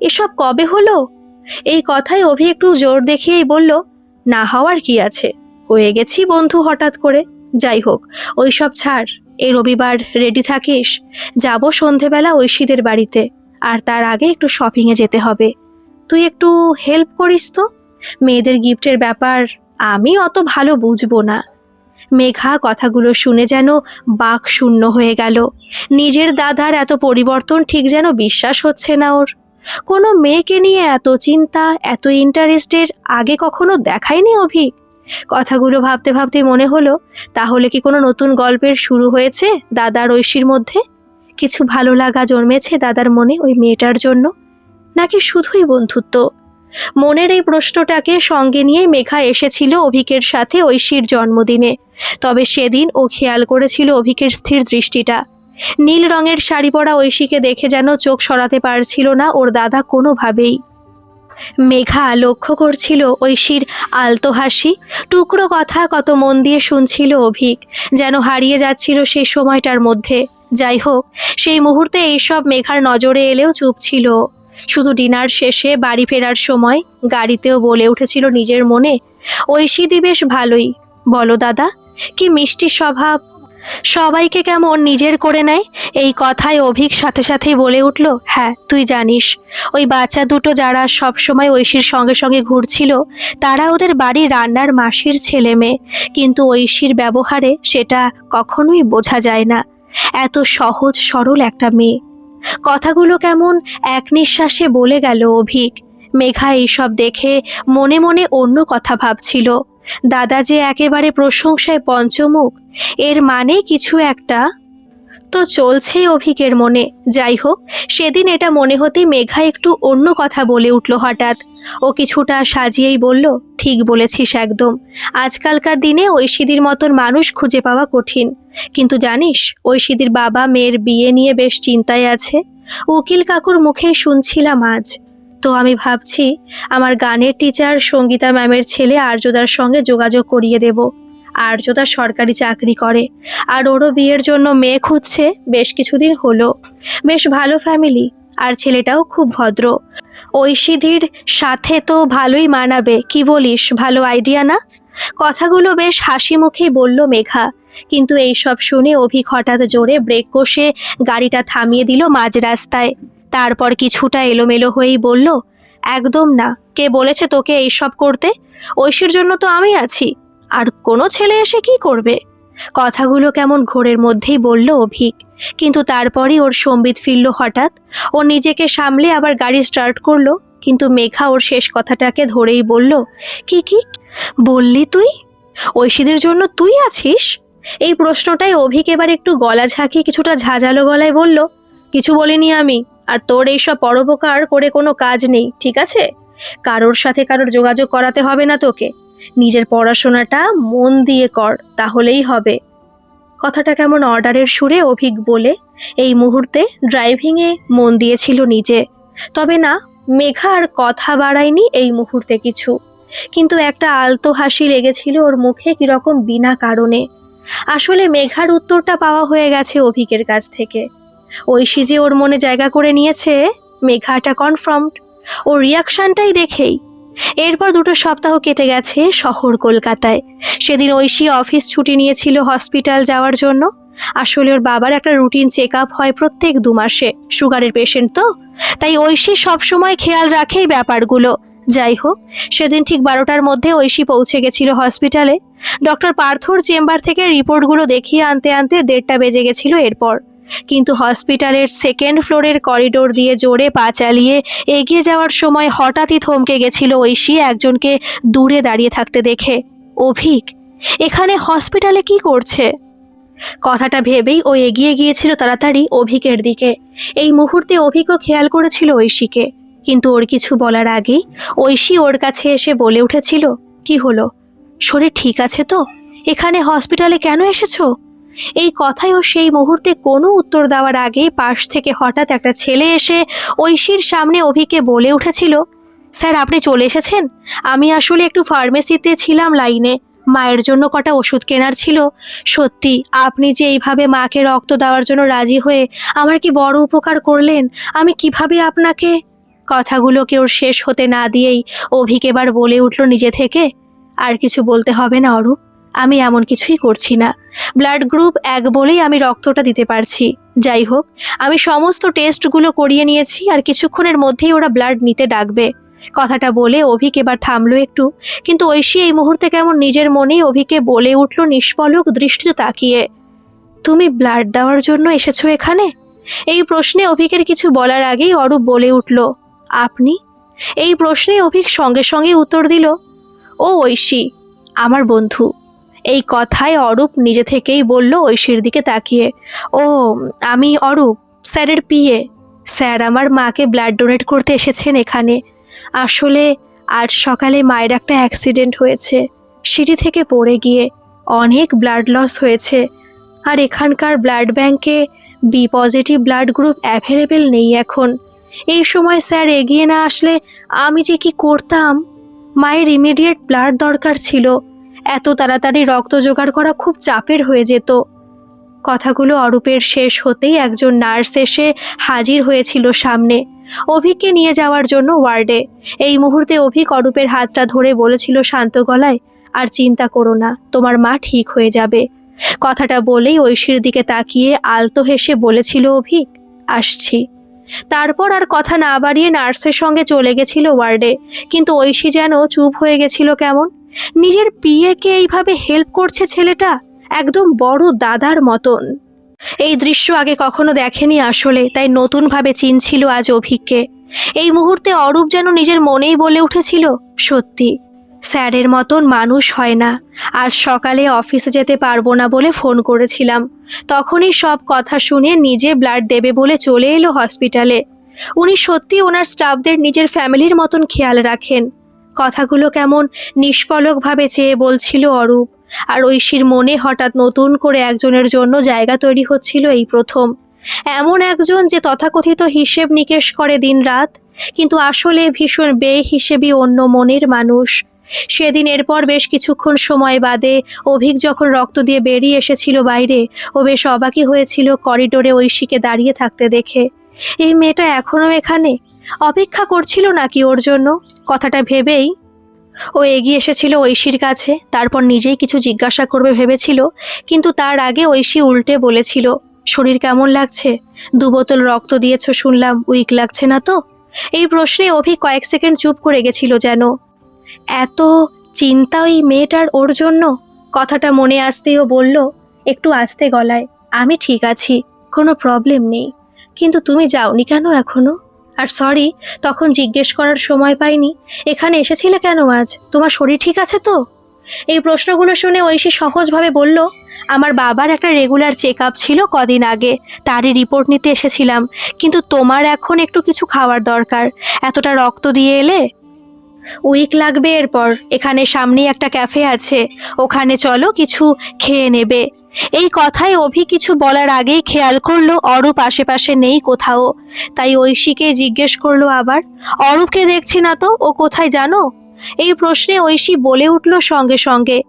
S1: এসব কবে হলো? এই কথায় অভি একটু জোর দেখিয়েই বলল, না হওয়ার কি আছে, হয়ে গেছি বন্ধু হঠাৎ করে। যাই হোক, ওই সব ছাড়। এই রবিবার রেডি থাকিস, যাব সন্ধেবেলা ঐশীদের বাড়িতে। আর তার আগে একটু শপিংয়ে যেতে হবে। তুই একটু হেল্প করিস তো। মেয়েদের গিফটের ব্যাপার আমি অত ভালো বুঝবো না। মেঘা কথাগুলো শুনে যেন বাক শূন্য হয়ে গেল। নিজের দাদার এত পরিবর্তন ঠিক যেন বিশ্বাস হচ্ছে না ওর। কোনো মেয়েকে নিয়ে এত চিন্তা, এত ইন্টারেস্টের আগে কখনো দেখায়নি অভিক। কথাগুলো ভাবতে ভাবতে মনে হলো, তাহলে কি কোনো নতুন গল্পের শুরু হয়েছে দাদার ঐশীর মধ্যে? কিছু ভালো লাগা জন্মেছে দাদার মনে ওই মেয়েটার জন্য, নাকি শুধুই বন্ধুত্ব? মনের এই প্রশ্নটাকে সঙ্গে নিয়ে মেঘা এসেছিল অভিকের সাথে ঐশীর জন্মদিনে। তবে সেদিন ও খেয়াল করেছিল অভিকের স্থির দৃষ্টিটা। নীল রঙের শাড়ি পরা ঐশীকে দেখে যেন চোখ সরাতে পারছিল না ওর দাদা কোনোভাবেই। মেঘা লক্ষ্য করছিল ঐশীর আলতো হাসি, টুকরো কথা কত মন দিয়ে শুনছিল অভিক, যেন হারিয়ে যাচ্ছিল সেই সময়টার মধ্যে। যাই হোক, সেই মুহূর্তে এইসব মেঘার নজরে এলেও চুপ ছিল। শুধু ডিনার শেষে বাড়ি ফেরার সময় গাড়িতেও বলে উঠেছিল নিজের মনে, ঐশীদি বেশ ভালোই, বলো দাদা, কি মিষ্টি স্বভাব, সবাইকে কেমন নিজের করে নেয়। এই কথায় অভিক সাথে সাথেই বলে উঠল, হ্যাঁ তুই জানিস, ওই বাচ্চা দুটো যারা সব সময় ঐশীর সঙ্গে সঙ্গে ঘুরছিল, তারা ওদের বাড়ির রান্নার মাসির ছেলে মেয়ে। কিন্তু ঐশীর ব্যবহারে সেটা কখনোই বোঝা যায় না। এত সহজ সরল একটা মেয়ে। কথাগুলো কেমন এক নিঃশ্বাসে বলে গেল অভিক। মেঘা এইসব দেখে মনে মনে অন্য কথা ভাবছিল। দাদা যে একেবারে প্রশংসায় পঞ্চমুখ, এর মানে কিছু একটা তো চলছেই অভিকের মনে। যাই হোক, সেদিন এটা মনে হতেই মেঘা একটু অন্য কথা বলে উঠল হঠাৎ। ও কিছুটা সাজিয়েই বলল, ঠিক বলেছিস একদম। আজকালকার দিনে ঐশীদির মতন মানুষ খুঁজে পাওয়া কঠিন। কিন্তু জানিস, ঐশীদির বাবা মেয়ের বিয়ে নিয়ে বেশ চিন্তায় আছে। উকিল কাকুর মুখেই শুনছিলাম আজ। তো আমি ভাবছি আমার গানের টিচার সঙ্গীতা ম্যামের ছেলে আর্যদার সঙ্গে যোগাযোগ করিয়ে দেব। আর্যদা সরকারি চাকরি করে, আর ওরও বিয়ের জন্য মেয়ে খুঁজছে বেশ কিছুদিন হলো। বেশ ভালো ফ্যামিলি, আর ছেলেটাও খুব ভদ্র। ঐশীদির সাথে তো ভালোই মানাবে, কি বলিস? ভালো আইডিয়া না? কথাগুলো বেশ হাসি মুখেই বলল মেঘা। কিন্তু এই সব শুনে অভিক হঠাৎ জোরে ব্রেক কষে গাড়িটা থামিয়ে দিল মাঝ রাস্তায়। তারপর কিছুটা এলোমেলো হয়েই বলল, একদম না। কে বলেছে তোকে এইসব করতে? ঐশীর জন্য তো আমি আছি, আর কোনো ছেলে এসে কি করবে? কথাগুলো কেমন ঘোরের মধ্যেই বলল অভিক। কিন্তু তারপরই ওর সম্বিত ফিরল হঠাৎ। ও নিজেকে সামলে আবার গাড়ি স্টার্ট করলো। কিন্তু মেঘা ওর শেষ কথাটাকে ধরেই বলল, কি কি বললি তুই? ঐশীদের জন্য তুই আছিস? এই প্রশ্নটাই অভিক এবার একটু গলা ঝাঁকিয়ে কিছুটা ঝাঁঝালো গলায় বলল, কিছু বলিনি আমি। আর তোর এইসব পরোপকার করে কোনো কাজ নেই, ঠিক আছে? কারোর সাথে কারোর যোগাযোগ করাতে হবে না তোকে। নিজের পড়াশোনাটা মন দিয়ে কর, তাহলেই হবে। কথাটা কেমন অর্ডারের সুরে অভিক বলে এই মুহূর্তে ড্রাইভিংয়ে মন দিয়েছিল নিজে। তবে না, মেঘা আর কথা বাড়ায়নি এই মুহূর্তে কিছু। কিন্তু একটা আলতো হাসি লেগেছিল ওর মুখে কিরকম বিনা কারণে। আসলে মেঘার উত্তরটা পাওয়া হয়ে গেছে অভিকের কাছ থেকে। ঐশী যে ওর মনে জায়গা করে নিয়েছে, মেঘাটা কনফার্মড ওর রিয়াকশনটাই দেখেই। এরপর 2 সপ্তাহ কেটে গেছে শহর কলকাতায়। সেদিন ঐশী অফিস ছুটি নিয়েছিল হসপিটাল যাওয়ার জন্য। আসলে ওর বাবার একটা রুটিন চেক আপ হয় প্রত্যেক 2 মাসে। সুগারের পেশেন্ট তো, তাই ঐশী সবসময় খেয়াল রাখে এই ব্যাপারগুলো। যাই হোক, সেদিন ঠিক 12টার মধ্যে ঐশী পৌঁছে গেছিল হসপিটালে। ডক্টর পার্থর চেম্বার থেকে রিপোর্টগুলো দেখিয়ে আনতে আনতে 1:30টা বেজে গেছিল এরপর। কিন্তু হসপিটালের 2nd ফ্লোরের করিডোর দিয়ে জোরে পা চালিয়ে এগিয়ে যাওয়ার সময় হঠাৎই থমকে গেছিল ঐশী একজনকে দূরে দাঁড়িয়ে থাকতে দেখে। অভিক এখানে হসপিটালে কি করছে? কথাটা ভেবেই ও এগিয়ে গিয়েছিল তাড়াতাড়ি অভিকের দিকে। এই মুহূর্তে অভিকও খেয়াল করেছিল ঐশীকে, কিন্তু ওর কিছু বলার আগেই ঐশী ওর কাছে এসে বলে উঠেছিল, কি হলো? শরীর ঠিক আছে তো? এখানে হসপিটালে কেন এসেছো? এই কথায়ও সেই মুহূর্তে কোনো উত্তর দেওয়ার আগেই পাশ থেকে হঠাৎ একটা ছেলে এসে ঐশীর সামনে অভিকে বলে উঠেছিল, স্যার আপনি চলে এসেছেন? আমি আসলে একটু ফার্মেসিতে ছিলাম লাইনে, মায়ের জন্য কটা ওষুধ কেনার ছিল। সত্যি আপনি যে এইভাবে মাকে রক্ত দেওয়ার জন্য রাজি হয়ে আমার কি বড় উপকার করলেন, আমি কিভাবে আপনাকে। কথাগুলো কেউ শেষ হতে না দিয়েই অভিক এবার বলে উঠল নিজে থেকে, আর কিছু বলতে হবে না অরূপ, আমি এমন কিছুই করছি না। ব্লাড গ্রুপ 1 বলেই আমি রক্তটা দিতে পারছি। যাই হোক, আমি সমস্ত টেস্টগুলো করিয়ে নিয়েছি, আর কিছুক্ষণের মধ্যেই ওরা ব্লাড নিতে ডাকবে। কথাটা বলে অভিক এবার থামলো একটু, কিন্তু ঐশী এই মুহূর্তে কেমন নিজের মনেই অভিকে বলে উঠল নিষ্পলক দৃষ্টিতে তাকিয়ে, তুমি ব্লাড দেওয়ার জন্য এসেছো এখানে? এই প্রশ্নে অভিকের কিছু বলার আগেই অরূপ বলে উঠল, আপনি? এই প্রশ্নে অভিক সঙ্গে সঙ্গে উত্তর দিল, ও ঐশী, আমার বন্ধু। এই কথায় অরূপ নিজে থেকেই বলল ঐশীর দিকে তাকিয়ে, ও আমি অরূপ, স্যারের পিএ। স্যার আমার মাকে ব্লাড ডোনেট করতে এসেছেন এখানে। আসলে আজ সকালে মায়ের একটা অ্যাক্সিডেন্ট হয়েছে, সিঁড়ি থেকে পড়ে গিয়ে অনেক ব্লাড লস হয়েছে, আর এখানকার ব্লাড ব্যাংকে B positive blood group available নেই এখন। এই সময় স্যার এগিয়ে না আসলে আমি যে কি করতাম। মায়ের ইমিডিয়েট ব্লাড দরকার ছিল, এত তাড়াতাড়ি রক্ত জোগাড় করা খুব চাপের হয়ে যেত। কথাগুলো অরূপের শেষ হতেই একজন নার্স এসে হাজির হয়েছিল সামনে, অভিককে নিয়ে যাওয়ার জন্য ওয়ার্ডে। এই মুহূর্তে অভিক অরূপের হাতটা ধরে বলেছিল শান্ত গলায়, আর চিন্তা করো না, তোমার মা ঠিক হয়ে যাবে। কথাটা বলেই ঐশীর দিকে তাকিয়ে আলতো হেসে বলেছিল অভিক, আসছি। তারপর আর কথা না বাড়িয়ে নার্সের সঙ্গে চলে গেছিল ওয়ার্ডে। কিন্তু ঐশী যেন চুপ হয়ে গেছিল কেমন। নিজের পিএকে এইভাবে হেল্প করছে ছেলেটা, একদম বড় দাদার মতন। এই দৃশ্য আগে কখনো দেখেনি আসলে, তাই নতুনভাবে চিনছিল আজ অভিককে। এই মুহূর্তে অরূপ যেন নিজের মনেই বলে উঠেছিল, সত্যি স্যারের মতন মানুষ হয় না। আজ সকালে অফিসে যেতে পারবো না বলে ফোন করেছিলাম, তখনই সব কথা শুনে নিজে ব্লাড দেবে বলে চলে এলো হসপিটালে। উনি সত্যি ওনার স্টাফদের নিজের ফ্যামিলির মতন খেয়াল রাখেন। কথাগুলো কেমন নিষ্পলকভাবে চেয়ে বলছিল অরূপ, আর ঐশীর মনে হঠাৎ নতুন করে একজনের জন্য জায়গা তৈরি হচ্ছিল এই প্রথম। এমন একজন যে তথাকথিত হিসেব নিকেশ করে দিনরাত, কিন্তু আসলে ভীষণ বেহিসেবি অন্য মনের মানুষ। সেদিন এরপর বেশ কিছুক্ষণ সময় বাদে অভিক যখন রক্ত দিয়ে বেরিয়ে এসেছিল বাইরে, ও বেশ অবাকই হয়েছিল করিডোরে ঐশীকে দাঁড়িয়ে থাকতে দেখে। এই মেয়েটা এখনো এখানে অপেক্ষা করছিল নাকি ওর জন্য? কথাটা ভেবেই ও এগিয়ে এসেছিল ঐশীর কাছে, তারপর নিজেই কিছু জিজ্ঞাসা করবে ভেবেছিল, কিন্তু তার আগে ঐশী উল্টে বলেছিল, শরীর কেমন লাগছে? 2 বোতল রক্ত দিয়েছ শুনলাম, উইক লাগছে না তো? এই প্রশ্নে অভিক কয়েক সেকেন্ড চুপ করে গেছিল যেন। এত চিন্তা ওই মেয়েটার ওর জন্য? কথাটা মনে আসতেই ও বলল একটু আস্তে গলায়, আমি ঠিক আছি, কোনো প্রবলেম নেই। কিন্তু তুমি যাওনি কেন এখনো? আর সরি, তখন জিজ্ঞেস করার সময় পাইনি। এখানে এসেছিলে কেন আজ? তোমার শরীর ঠিক আছে তো? এই প্রশ্নগুলো শুনে ঐশী সহজভাবে বলল, আমার বাবার একটা রেগুলার চেক আপ ছিল কদিন আগে, তারই রিপোর্ট নিতে এসেছিলাম। কিন্তু তোমার এখন একটু কিছু খাওয়ার দরকার, এতটা রক্ত দিয়ে এলে উইক লাগবে এরপর। এখানে সামনেই একটা ক্যাফে আছে, ওখানে চলো, কিছু খেয়ে নেবে। এই কথায় অভি কিছু বলার আগেই খেয়াল করলো অরূপ আশেপাশে নেই কোথাও, তাই ঐশীকে জিজ্ঞেস করলো আবার, অরূপকে দেখছি না তো, ও কোথায় জানো? এই প্রশ্নে ঐশী বলে উঠল সঙ্গে সঙ্গে,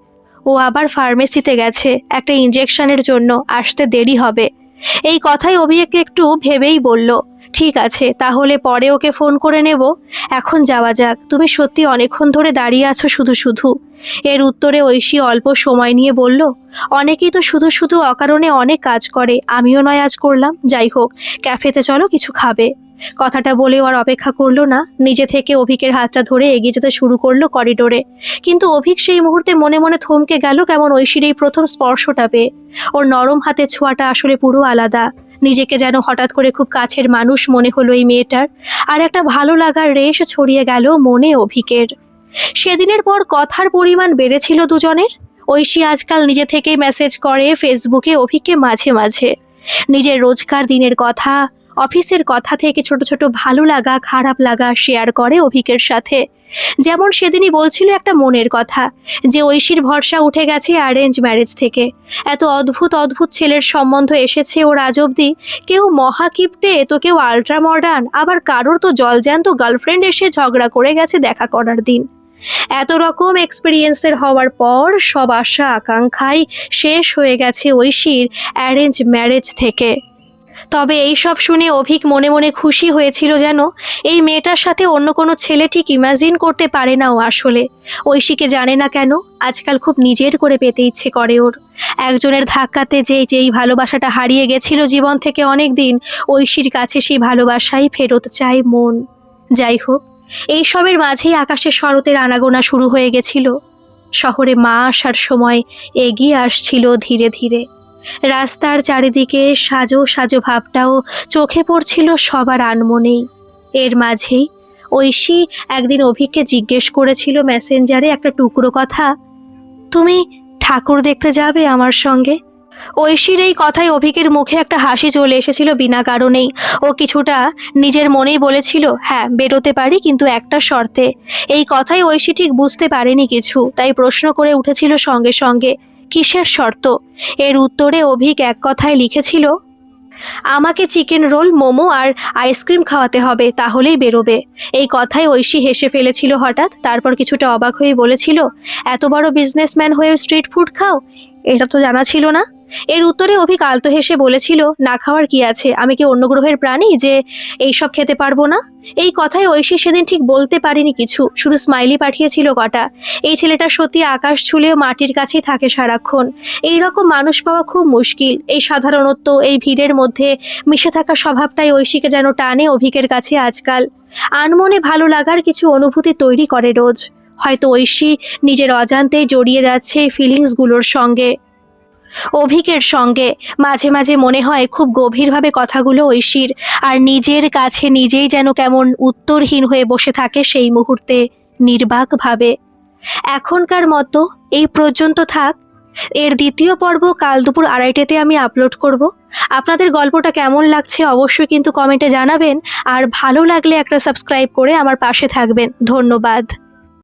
S1: ও আবার ফার্মেসিতে গেছে একটা ইঞ্জেকশনের জন্য, আসতে দেরি হবে। এই কথাই অভিকে একটু ভেবেই বলল, ঠিক আছে তাহলে পরে ওকে ফোন করে নেব, এখন যাওয়া যাক। তুমি সত্যি অনেকক্ষণ ধরে দাঁড়িয়ে আছো শুধু শুধু। এর উত্তরে ঐশী অল্প সময় নিয়ে বলল, অনেকেই তো শুধু শুধু অকারণে অনেক কাজ করে, আমিও নয় আজ করলাম। যাই হোক, ক্যাফেতে চলো, কিছু খাবে। কথাটা বলেও আর অপেক্ষা করলো না, নিজে থেকে অভিকের হাতটা ধরে এগিয়ে যেতে শুরু করলো করিডোরে। কিন্তু অভিক সেই মুহূর্তে মনে মনে থমকে গেল কেমন ঐশীর এই প্রথম স্পর্শটা পেয়ে। ওর নরম হাতের ছোঁয়াটা আসলে পুরো আলাদা। নিজেকে যেন হঠাৎ করে খুব কাছের মানুষ মনে হলো এই মেয়েটার, আর একটা ভালো লাগার রেশ ছড়িয়ে গেল মনে অভিকের। সেদিনের পর কথার পরিমাণ বেড়েছিল দুজনের। ঐশী আজকাল নিজে থেকেই মেসেজ করে ফেসবুকে অভিককে মাঝে মাঝে, নিজের রোজকার দিনের কথা, অফিসের কথা থেকে ছোট ছোট ভালো লাগা খারাপ লাগা শেয়ার করে অভিকের সাথে। যেমন সেদিনই বলছিল একটা মনের কথা, যে ঐশীর ভরসা উঠে গেছে অ্যারেঞ্জ ম্যারেজ থেকে। এত অদ্ভুত অদ্ভুত ছেলের সম্বন্ধ এসেছে ওর আজ অব্দি, কেউ মহাকিপ্টে তো কেউ আল্ট্রা মডার্ন, আবার কারোর তো জলজ্যান্ত গার্লফ্রেন্ড এসে ঝগড়া করে গেছে দেখা করার দিন। এত রকম এক্সপিরিয়েন্সের হওয়ার পর সব আশা আকাঙ্ক্ষাই শেষ হয়ে গেছে ঐশীর অ্যারেঞ্জ ম্যারেজ থেকে। তবে এই সব শুনে অভিক মনে মনে খুশি হয়েছিল, যেন এই মেয়েটার সাথে অন্য কোনো ছেলে ঠিক ইমাজিন করতে পারে না ও আসলে। ঐশীকে জানে না কেন আজকাল খুব নিজের করে পেতে ইচ্ছে করে ওর। একজনের ধাক্কাতে যেই ভালোবাসাটা হারিয়ে গেছিল জীবন থেকে অনেক দিন, ঐশীর কাছে সেই ভালোবাসাই ফেরত চায় মন। যাই হোক, এই সবের মাঝেই আকাশে শরতের আনাগোনা শুরু হয়ে গেছিল। শহরে মা আসার সময় এগিয়ে আসছিল ধীরে ধীরে। রাস্তার চারিদিকে সাজো সাজো ভাবটাও চোখে পড়ছিল সবার আনমনেই। এর মাঝেই ঐশী একদিন অভিককে জিজ্ঞেস করেছিল মেসেঞ্জারে একটা টুকরো কথা, তুমি ঠাকুর দেখতে যাবে আমার সঙ্গে? ঐশীর এই কথায় অভিকের মুখে একটা হাসি চলে এসেছিল বিনা কারণেই। ও কিছুটা নিজের মনেই বলেছিল, হ্যাঁ বেরোতে পারি, কিন্তু একটা শর্তে। এই কথাই ঐশী ঠিক বুঝতে পারেনি কিছু, তাই প্রশ্ন করে উঠেছিল সঙ্গে সঙ্গে, কিসের শর্ত? এর উত্তরে অভিক এক কথায় লিখেছিল, আমাকে চিকেন রোল, মোমো আর আইসক্রিম খাওয়াতে হবে, তাহলেই বেরোবে। এই কথায় ঐশী হেসে ফেলেছিল হঠাৎ, তারপর কিছুটা অবাক হয়ে বলেছিল, এত বড় বিজনেসম্যান হয়ে স্ট্রিট ফুড খাও? এটা তো জানা ছিল না। এর উত্তরে অভিক আলতো হেসে বলেছিল, না খাওয়ার কি আছে, আমি কি অন্য গ্রহের প্রাণী যে এইসব খেতে পারবো না? এই কথায় ঐশী সেদিন ঠিক বলতে পারিনি কিছু, শুধু স্মাইলি পাঠিয়েছিল কটা। এই ছেলেটা সত্যি আকাশ ছুলেও মাটির কাছেই থাকে সারাক্ষণ। এই রকম মানুষ পাওয়া খুব মুশকিল। এই সাধারণত্ব, এই ভিড়ের মধ্যে মিশে থাকা স্বভাবটাই ঐশীকে যেন টানে অভিকের কাছে আজকাল। আনমনে ভালো লাগার কিছু অনুভূতি তৈরি করে রোজ। হয়তো ঐশী নিজের অজান্তেই জড়িয়ে যাচ্ছে এই ফিলিংসগুলোর সঙ্গে, অভিকের সঙ্গে। মাঝে মাঝে মনে হয় খুব গভীরভাবে কথাগুলো ঐশীর, আর নিজের কাছে নিজেই যেন কেমন উত্তরহীন হয়ে বসে থাকে সেই মুহূর্তে নির্বাকভাবে। এখনকার মতো এই পর্যন্ত থাক। এর দ্বিতীয় পর্ব কাল দুপুর 2:30-তে আমি আপলোড করব। আপনাদের গল্পটা কেমন লাগছে অবশ্যই কিন্তু কমেন্টে জানাবেন, আর ভালো লাগলে একটা সাবস্ক্রাইব করে আমার পাশে থাকবেন। ধন্যবাদ।